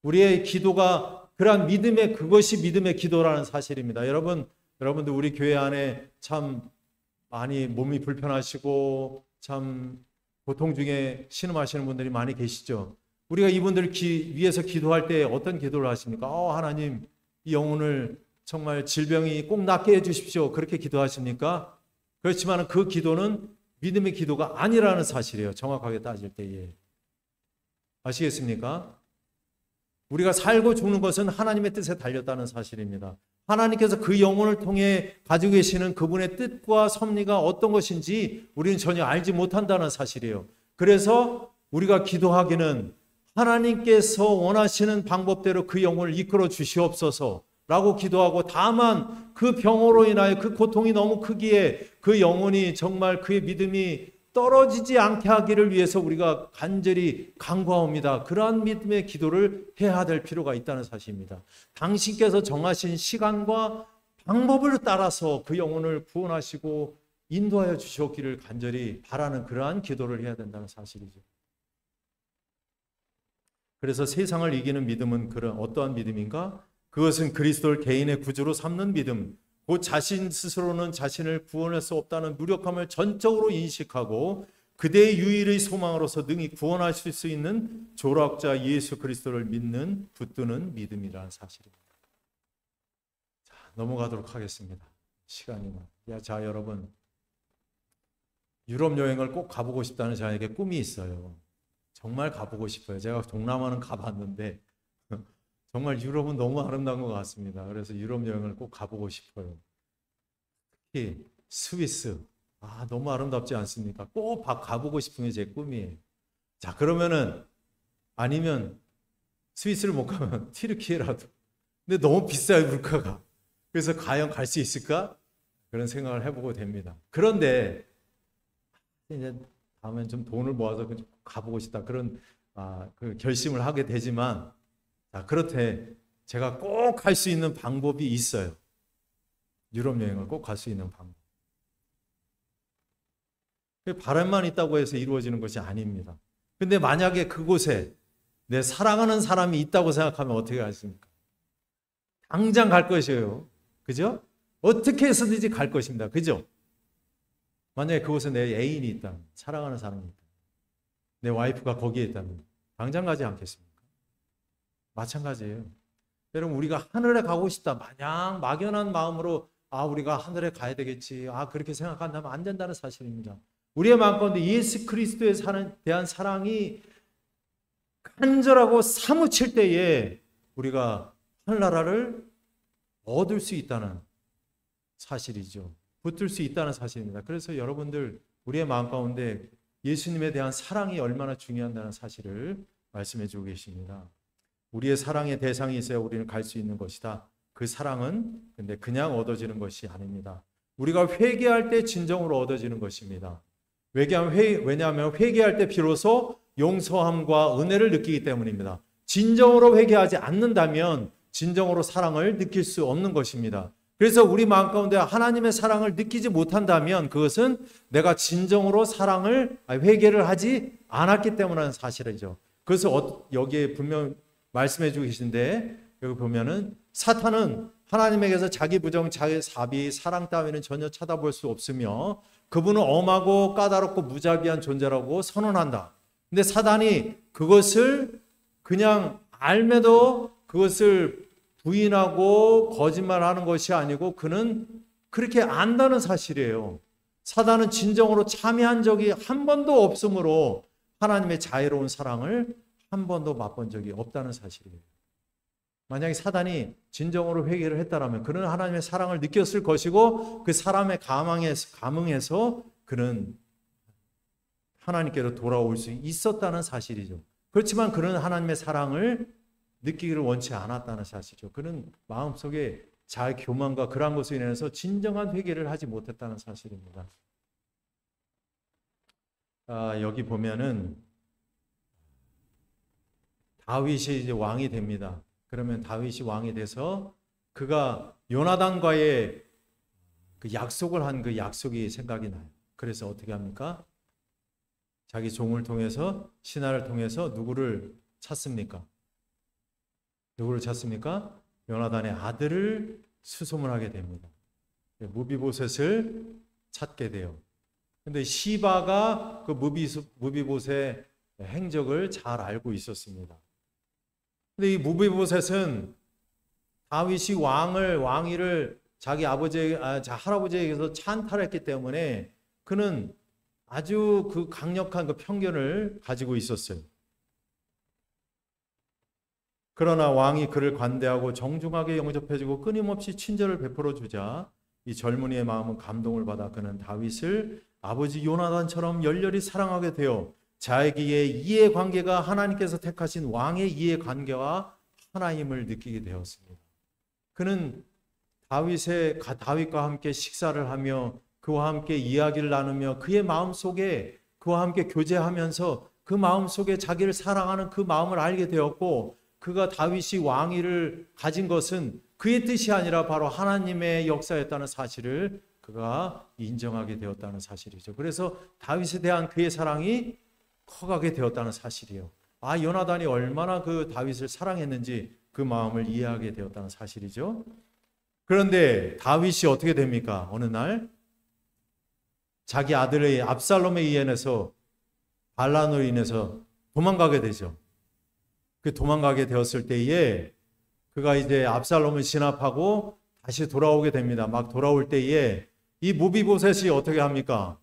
우리의 기도가 그러한 믿음의, 그것이 믿음의 기도라는 사실입니다. 여러분들 우리 교회 안에 참 많이 몸이 불편하시고 참 고통 중에 신음하시는 분들이 많이 계시죠. 우리가 이분들 위해서 기도할 때 어떤 기도를 하십니까? 하나님, 이 영혼을 정말 질병이 꼭 낫게 해주십시오. 그렇게 기도하십니까? 그렇지만 그 기도는 믿음의 기도가 아니라는 사실이에요. 정확하게 따질 때에. 아시겠습니까? 우리가 살고 죽는 것은 하나님의 뜻에 달렸다는 사실입니다. 하나님께서 그 영혼을 통해 가지고 계시는 그분의 뜻과 섭리가 어떤 것인지 우리는 전혀 알지 못한다는 사실이에요. 그래서 우리가 기도하기는 하나님께서 원하시는 방법대로 그 영혼을 이끌어 주시옵소서 라고 기도하고, 다만 그 병으로 인하여 그 고통이 너무 크기에 그 영혼이 정말 그의 믿음이 떨어지지 않게 하기를 위해서 우리가 간절히 간구하옵니다. 그러한 믿음의 기도를 해야 될 필요가 있다는 사실입니다. 당신께서 정하신 시간과 방법을 따라서 그 영혼을 구원하시고 인도하여 주시옵기를 간절히 바라는 그러한 기도를 해야 된다는 사실이죠. 그래서 세상을 이기는 믿음은 그런 어떠한 믿음인가? 그것은 그리스도를 개인의 구주로 삼는 믿음, 곧 자신 스스로는 자신을 구원할 수 없다는 무력함을 전적으로 인식하고 그대의 유일의 소망으로서 능히 구원하실 수 있는 조력자 예수 그리스도를 믿는 붙드는 믿음이라는 사실입니다. 자, 넘어가도록 하겠습니다. 시간이 자, 여러분, 유럽 여행을 꼭 가보고 싶다는 저에게 꿈이 있어요. 정말 가보고 싶어요. 제가 동남아는 가봤는데 정말 유럽은 너무 아름다운 것 같습니다. 그래서 유럽 여행을 꼭 가보고 싶어요. 특히 스위스, 너무 아름답지 않습니까? 꼭 가보고 싶은 게 제 꿈이에요. 자, 그러면은 아니면 스위스를 못 가면 튀르키예라도. 근데 너무 비싸요, 물가가. 그래서 과연 갈 수 있을까? 그런 생각을 해보고 됩니다. 그런데 이제 다음엔 좀 돈을 모아서 가보고 싶다, 그런 그 결심을 하게 되지만, 자, 그렇대 제가 꼭 갈 수 있는 방법이 있어요. 유럽 여행을 꼭 갈 수 있는 방법. 바람만 있다고 해서 이루어지는 것이 아닙니다. 근데 만약에 그곳에 내 사랑하는 사람이 있다고 생각하면 어떻게 하십니까? 당장 갈 것이에요. 그죠? 어떻게 해서든지 갈 것입니다. 그죠? 만약에 그곳에 내 애인이 있다면, 사랑하는 사람이 있다면, 내 와이프가 거기에 있다면 당장 가지 않겠습니까? 마찬가지예요. 여러분, 우리가 하늘에 가고 싶다, 마냥 막연한 마음으로 우리가 하늘에 가야 되겠지, 그렇게 생각한다면 안 된다는 사실입니다. 우리의 마음 가운데 예수 그리스도에 대한 사랑이 간절하고 사무칠 때에 우리가 하늘나라를 얻을 수 있다는 사실이죠. 붙들 수 있다는 사실입니다. 그래서 여러분들, 우리의 마음 가운데 예수님에 대한 사랑이 얼마나 중요하다는 사실을 말씀해 주고 계십니다. 우리의 사랑의 대상이 있어야 우리는 갈 수 있는 것이다. 그 사랑은 근데 그냥 얻어지는 것이 아닙니다. 우리가 회개할 때 진정으로 얻어지는 것입니다. 왜냐하면 회개할 때 비로소 용서함과 은혜를 느끼기 때문입니다. 진정으로 회개하지 않는다면 진정으로 사랑을 느낄 수 없는 것입니다. 그래서 우리 마음 가운데 하나님의 사랑을 느끼지 못한다면 그것은 내가 진정으로 회개를 하지 않았기 때문이라는 사실이죠. 그래서 여기에 분명 말씀해 주고 계신데, 여기 보면은 사탄은 하나님에게서 자기 부정, 자기 사비, 사랑 따위는 전혀 쳐다볼 수 없으며 그분은 엄하고 까다롭고 무자비한 존재라고 선언한다. 근데 사단이 그것을 그냥 알매도 그것을 부인하고 거짓말하는 것이 아니고 그는 그렇게 안다는 사실이에요. 사단은 진정으로 참여한 적이 한 번도 없으므로 하나님의 자애로운 사랑을 한 번도 맛본 적이 없다는 사실이에요. 만약에 사단이 진정으로 회개를 했다라면 그는 하나님의 사랑을 느꼈을 것이고 그 사람의 감흥에서 그는 하나님께로 돌아올 수 있었다는 사실이죠. 그렇지만 그는 하나님의 사랑을 느끼기를 원치 않았다는 사실이죠. 그는 마음속에 자의 교만과 그러한 것으로 인해서 진정한 회개를 하지 못했다는 사실입니다. 여기 보면은 다윗이 이제 왕이 됩니다. 그러면 다윗이 왕이 돼서 그가 요나단과의 그 약속을 한 그 약속이 생각이 나요. 그래서 어떻게 합니까? 자기 종을 통해서 신하를 통해서 누구를 찾습니까? 누구를 찾습니까? 요나단의 아들을 수소문하게 됩니다. 무비보셋을 찾게 돼요. 근데 시바가 그 무비보셋의 행적을 잘 알고 있었습니다. 근데 이 무비보셋은 다윗이 왕위를 자기 할아버지에게서 찬탈했기 때문에 그는 아주 그 강력한 그 편견을 가지고 있었어요. 그러나 왕이 그를 관대하고 정중하게 영접해주고 끊임없이 친절을 베풀어 주자 이 젊은이의 마음은 감동을 받아 그는 다윗을 아버지 요나단처럼 열렬히 사랑하게 되어 자기의 이해관계가 하나님께서 택하신 왕의 이해관계와 하나임을 느끼게 되었습니다. 그는 다윗과 함께 식사를 하며 그와 함께 이야기를 나누며 그의 마음속에 그와 함께 교제하면서 그 마음속에 자기를 사랑하는 그 마음을 알게 되었고 그가 다윗이 왕위를 가진 것은 그의 뜻이 아니라 바로 하나님의 역사였다는 사실을 그가 인정하게 되었다는 사실이죠. 그래서 다윗에 대한 그의 사랑이 커가게 되었다는 사실이에요. 요나단이 얼마나 그 다윗을 사랑했는지 그 마음을 이해하게 되었다는 사실이죠. 그런데 다윗이 어떻게 됩니까? 어느 날 자기 아들의 압살롬에 의해서 반란으로 인해서 도망가게 되죠. 그 도망가게 되었을 때에 그가 이제 압살롬을 진압하고 다시 돌아오게 됩니다. 막 돌아올 때에 이 무비보셋이 어떻게 합니까?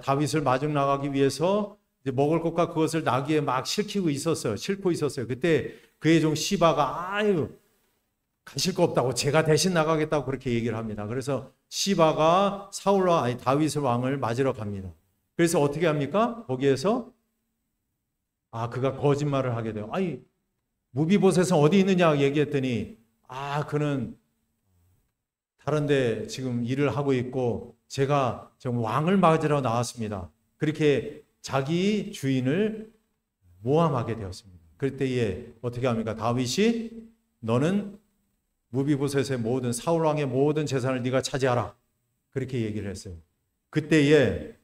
다윗을 마중 나가기 위해서 이제 먹을 것과 그것을 나귀에 막 싣고 있었어요. 그때 그의 종 시바가 가실 거 없다고 제가 대신 나가겠다고 그렇게 얘기를 합니다. 그래서 시바가 다윗을 왕을 맞으러 갑니다. 그래서 어떻게 합니까? 거기에서 그가 거짓말을 하게 돼요. 무비보셋은 어디 있느냐 얘기했더니 그는 다른데 지금 일을 하고 있고 제가 지금 왕을 맞으러 나왔습니다. 그렇게 자기 주인을 모함하게 되었습니다. 그때에 어떻게 합니까? 다윗이 너는 무비보셋의 사울 왕의 모든 재산을 네가 차지하라. 그렇게 얘기를 했어요. 그때에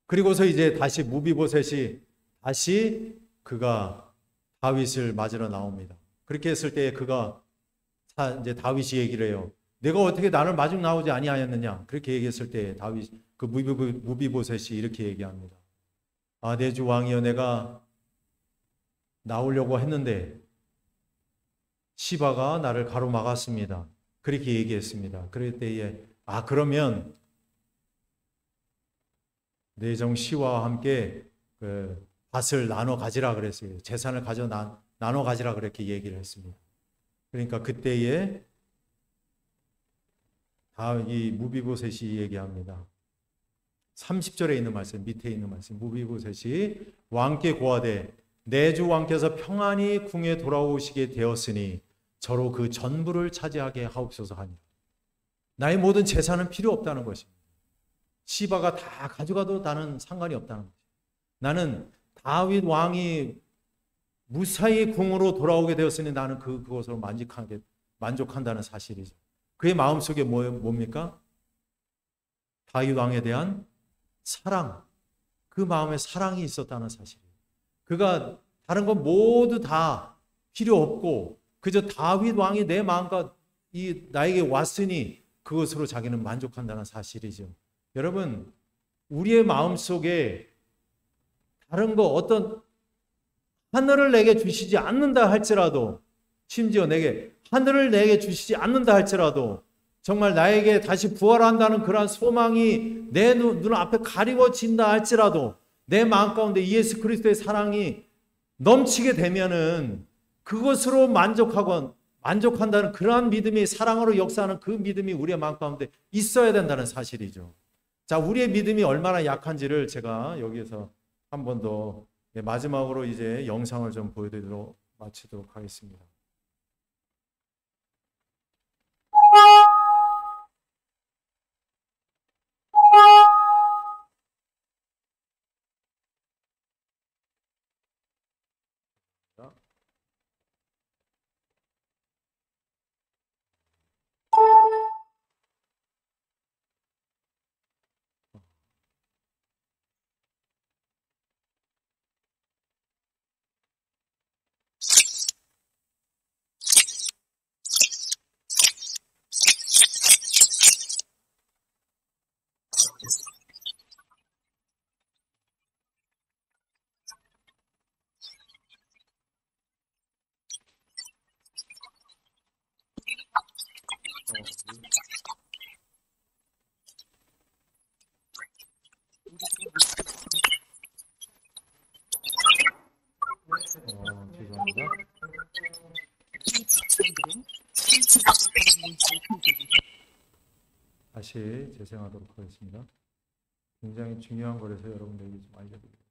그리고서 이제 다시 무비보셋이 다시 그가 다윗을 맞으러 나옵니다. 그렇게 했을 때 그가 이제 다윗이 얘기를 해요. 내가 어떻게 나를 마중 나오지 아니하였느냐? 그렇게 얘기했을 때 그 무비보셋이 이렇게 얘기합니다. 내 주 왕이여, 내가 나오려고 했는데 시바가 나를 가로막았습니다. 그렇게 얘기했습니다. 그럴 때에 그러면 내 종 시와 함께 그 밭을 나눠 가지라 그랬어요. 재산을 나눠 가지라 그렇게 얘기를 했습니다. 그러니까 그때에 이 무비보셋이 얘기합니다. 30절에 있는 말씀, 밑에 있는 말씀. 무비보셋이 왕께 고하되 내 주 왕께서 평안히 궁에 돌아오시게 되었으니 저로 그 전부를 차지하게 하옵소서 하니. 나의 모든 재산은 필요 없다는 것입니다. 시바가 다 가져가도 나는 상관이 없다는 것입니다. 나는 다윗 왕이 무사히 궁으로 돌아오게 되었으니 나는 그것으로 만족한다는 사실이죠. 그의 마음속에 뭡니까? 다윗 왕에 대한 사랑, 그 마음에 사랑이 있었다는 사실이에요. 그가 다른 건 모두 다 필요 없고 그저 다윗 왕이 내 마음과 나에게 왔으니 그것으로 자기는 만족한다는 사실이죠. 여러분, 우리의 마음속에 다른 거 하늘을 내게 주시지 않는다 할지라도, 심지어 내게 하늘을 내게 주시지 않는다 할지라도, 정말 나에게 다시 부활한다는 그러한 소망이 내 눈앞에 가리워진다 할지라도, 내 마음 가운데 예수 그리스도의 사랑이 넘치게 되면은 그것으로 만족한다는 그러한 믿음이, 사랑으로 역사하는 그 믿음이 우리의 마음 가운데 있어야 된다는 사실이죠. 자, 우리의 믿음이 얼마나 약한지를 제가 여기에서 한 번 더 마지막으로 이제 영상을 좀 보여드리도록 마치도록 하겠습니다. 죄송합니다. 다시 재생하도록 하겠습니다. 굉장히 중요한 거라서 여러분들에게 좀 알려드릴게요.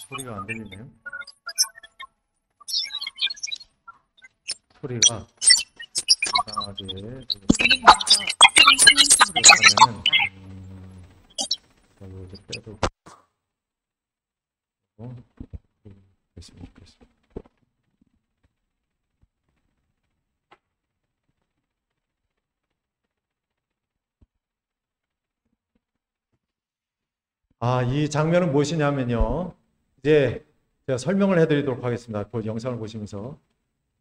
소리가 안 들리네요. 소리가 이상하게 그렇다면은 이거 이제 빼도 됐으면 좋겠습니다. 이 장면은 무엇이냐면요. 이제 제가 설명을 해드리도록 하겠습니다. 그 영상을 보시면서.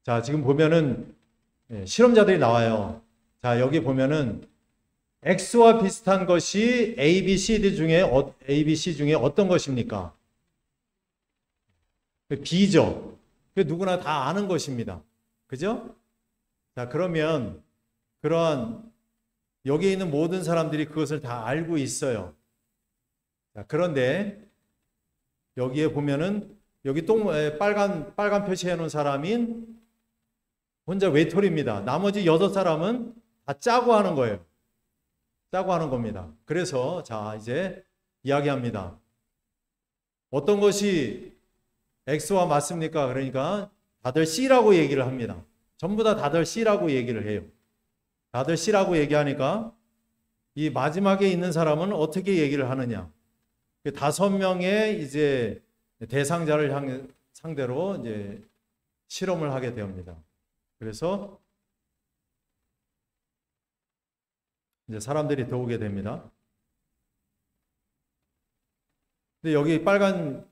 자, 지금 보면은 실험자들이 나와요. 자, 여기 보면은 X와 비슷한 것이 A, B, C 중에 어떤 것입니까? B죠. 누구나 다 아는 것입니다. 그죠? 자, 그러면 그러한 여기 있는 모든 사람들이 그것을 다 알고 있어요. 자, 그런데 여기에 보면은 여기 빨간 표시해 놓은 사람인 혼자 외톨입니다. 나머지 6사람은 다 짜고 하는 거예요. 짜고 하는 겁니다. 그래서 자, 이제 이야기합니다. 어떤 것이 X와 맞습니까? 그러니까 다들 C라고 얘기를 합니다. 전부 다들 C라고 얘기를 해요. 다들 C라고 얘기하니까 이 마지막에 있는 사람은 어떻게 얘기를 하느냐? 5명의 이제 대상자를 상대로 이제 실험을 하게 됩니다. 그래서 이제 사람들이 들어오게 됩니다. 근데 여기 빨간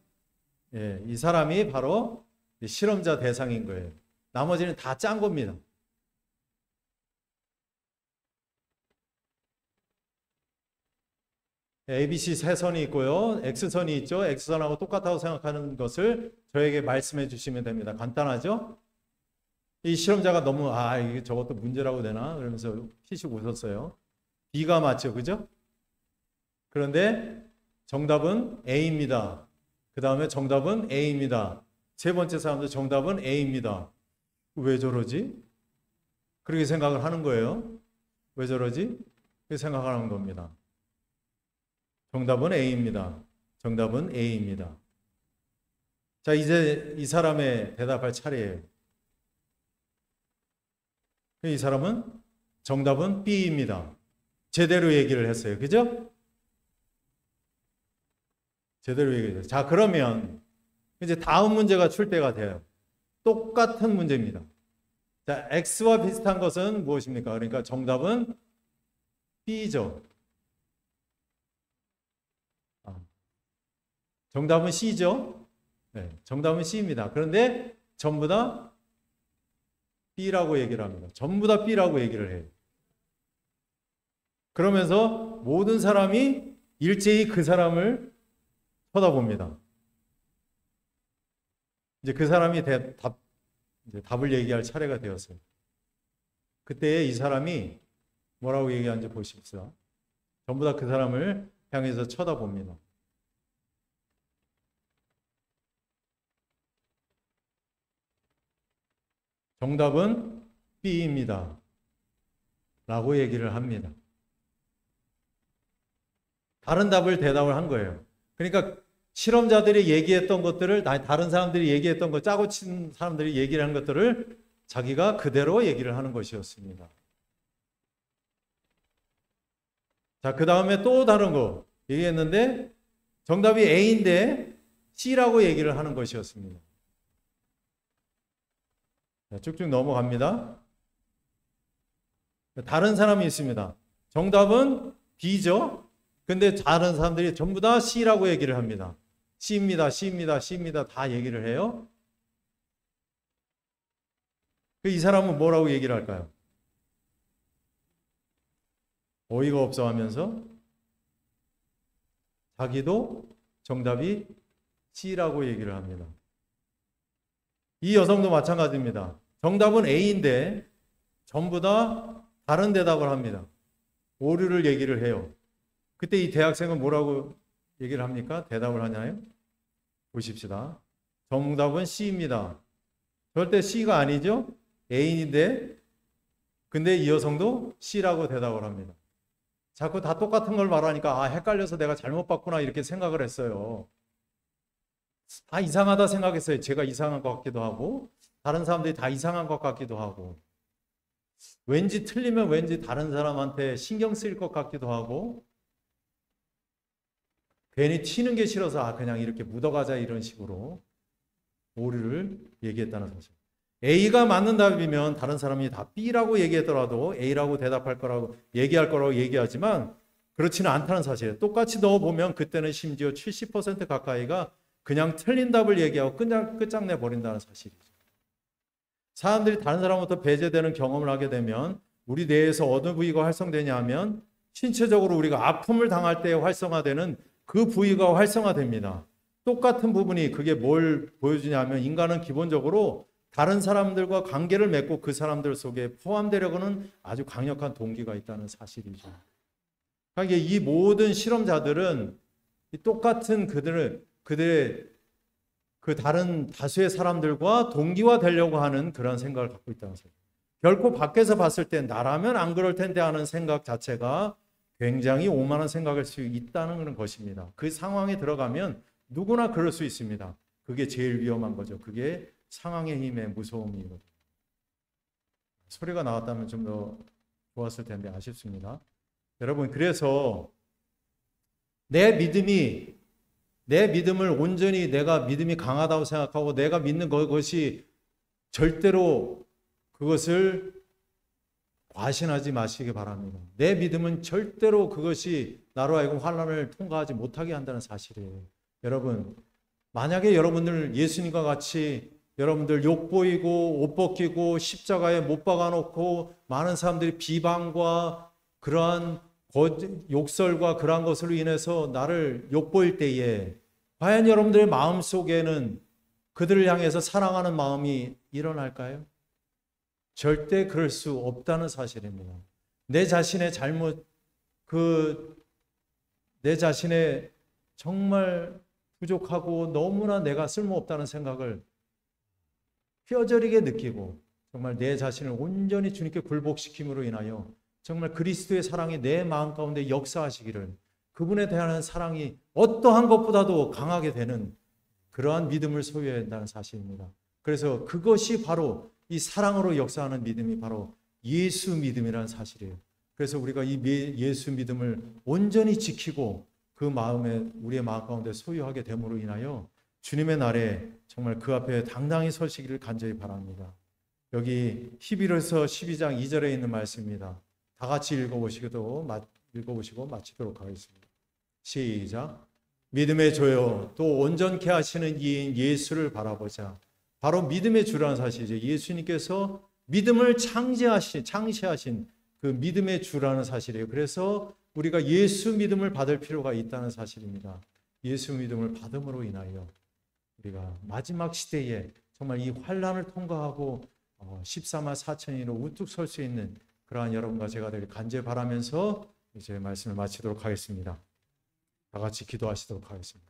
이 사람이 바로 실험자 대상인 거예요. 나머지는 다 짠 겁니다. ABC 세 선이 있고요. X선이 있죠. X선하고 똑같다고 생각하는 것을 저에게 말씀해 주시면 됩니다. 간단하죠? 이 실험자가 너무 이게 저것도 문제라고 되나? 그러면서 피식 웃었어요. B가 맞죠. 그죠? 그런데 정답은 A입니다. 그 다음에 정답은 A입니다. 세 번째 사람도 정답은 A입니다. 왜 저러지? 그렇게 생각을 하는 거예요. 왜 저러지? 그렇게 생각하는 겁니다. 정답은 A입니다. 정답은 A입니다. 자, 이제 이 사람의 대답할 차례예요. 이 사람은 정답은 B입니다. 제대로 얘기를 했어요. 그죠? 제대로 얘기했어요. 자, 그러면 이제 다음 문제가 출제가 돼요. 똑같은 문제입니다. 자, X와 비슷한 것은 무엇입니까? 그러니까 정답은 B죠. 정답은 C죠. 네, 정답은 C입니다. 그런데 전부 다 B라고 얘기를 합니다. 전부 다 B라고 얘기를 해요. 그러면서 모든 사람이 일제히 그 사람을 쳐다봅니다. 이제 그 사람이 답을 얘기할 차례가 되었어요. 그때 이 사람이 뭐라고 얘기하는지 보십시오. 전부 다 그 사람을 향해서 쳐다봅니다. 정답은 B입니다. 라고 얘기를 합니다. 다른 대답을 한 거예요. 그러니까 실험자들이 얘기했던 것들을, 다른 사람들이 얘기했던 것, 짜고 친 사람들이 얘기를 한 것들을 자기가 그대로 얘기를 하는 것이었습니다. 자, 그 다음에 또 다른 거 얘기했는데 정답이 A인데 C라고 얘기를 하는 것이었습니다. 자, 쭉쭉 넘어갑니다. 다른 사람이 있습니다. 정답은 B죠. 근데 다른 사람들이 전부 다 C라고 얘기를 합니다. C입니다. C입니다. C입니다. 다 얘기를 해요. 이 사람은 뭐라고 얘기를 할까요? 어이가 없어 하면서 자기도 정답이 C라고 얘기를 합니다. 이 여성도 마찬가지입니다. 정답은 A인데 전부 다 다른 대답을 합니다. 오류를 얘기를 해요. 그때 이 대학생은 뭐라고 얘기를 합니까? 대답을 하나요? 보십시다. 정답은 C입니다. 절대 C가 아니죠? A인데 근데 이 여성도 C라고 대답을 합니다. 자꾸 다 똑같은 걸 말하니까 헷갈려서 내가 잘못 봤구나 이렇게 생각을 했어요. 다 이상하다 생각했어요. 제가 이상한 것 같기도 하고 다른 사람들이 다 이상한 것 같기도 하고 왠지 틀리면 왠지 다른 사람한테 신경 쓰일 것 같기도 하고 괜히 튀는 게 싫어서 그냥 이렇게 묻어가자 이런 식으로 오류를 얘기했다는 사실. A가 맞는 답이면 다른 사람이 다 B라고 얘기했더라도 A라고 대답할 거라고 얘기할 거라고 얘기하지만 그렇지는 않다는 사실이에요. 똑같이 넣어보면 그때는 심지어 70% 가까이가 그냥 틀린 답을 얘기하고 끝장내 버린다는 사실이죠. 사람들이 다른 사람부터 배제되는 경험을 하게 되면 우리 뇌에서 어느 부위가 활성되냐 하면 신체적으로 우리가 아픔을 당할 때 활성화되는 그 부위가 활성화됩니다. 똑같은 부분이 그게 뭘 보여주냐면 인간은 기본적으로 다른 사람들과 관계를 맺고 그 사람들 속에 포함되려고는 아주 강력한 동기가 있다는 사실이죠. 그러니까 이 모든 실험자들은 똑같은 그들의 그 다른 다수의 사람들과 동기화되려고 하는 그런 생각을 갖고 있다는 사실. 결코 밖에서 봤을 때 나라면 안 그럴 텐데 하는 생각 자체가 굉장히 오만한 생각일 수 있다는 그런 것입니다. 그 상황에 들어가면 누구나 그럴 수 있습니다. 그게 제일 위험한 거죠. 그게 상황의 힘의 무서움이거든요. 소리가 나왔다면 좀 더 좋았을 텐데 아쉽습니다. 여러분, 그래서 내 믿음을 온전히 내가 믿음이 강하다고 생각하고 내가 믿는 것이 절대로 그것을 과신하지 마시기 바랍니다. 내 믿음은 절대로 그것이 나로 하여금 환난을 통과하지 못하게 한다는 사실이에요. 여러분, 만약에 여러분들 예수님과 같이 여러분들 욕 보이고 옷 벗기고 십자가에 못 박아놓고 많은 사람들이 비방과 그러한 욕설과 그러한 것으로 인해서 나를 욕 보일 때에 과연 여러분들의 마음 속에는 그들을 향해서 사랑하는 마음이 일어날까요? 절대 그럴 수 없다는 사실입니다. 내 자신의 잘못, 내 자신의 정말 부족하고 너무나 내가 쓸모없다는 생각을 뼈저리게 느끼고 정말 내 자신을 온전히 주님께 굴복시킴으로 인하여 정말 그리스도의 사랑이 내 마음 가운데 역사하시기를 그분에 대한 사랑이 어떠한 것보다도 강하게 되는 그러한 믿음을 소유해야 한다는 사실입니다. 그래서 그것이 바로 이 사랑으로 역사하는 믿음이 바로 예수 믿음이라는 사실이에요. 그래서 우리가 이 예수 믿음을 온전히 지키고 그 마음에 우리의 마음 가운데 소유하게 됨으로 인하여 주님의 날에 정말 그 앞에 당당히 서시기를 간절히 바랍니다. 여기 히브리서 12장 2절에 있는 말씀입니다. 다 같이 읽어보시고 마치도록 하겠습니다. 시작. 믿음의 조요 또 온전케 하시는 이인 예수를 바라보자. 바로 믿음의 주라는 사실이죠. 예수님께서 믿음을 창시하신 그 믿음의 주라는 사실이에요. 그래서 우리가 예수 믿음을 받을 필요가 있다는 사실입니다. 예수 믿음을 받음으로 인하여 우리가 마지막 시대에 정말 이 환난을 통과하고 14만 4천인으로 우뚝 설 수 있는 그러한 여러분과 제가 되길 간절히 바라면서 이제 말씀을 마치도록 하겠습니다. 다 같이 기도하시도록 하겠습니다.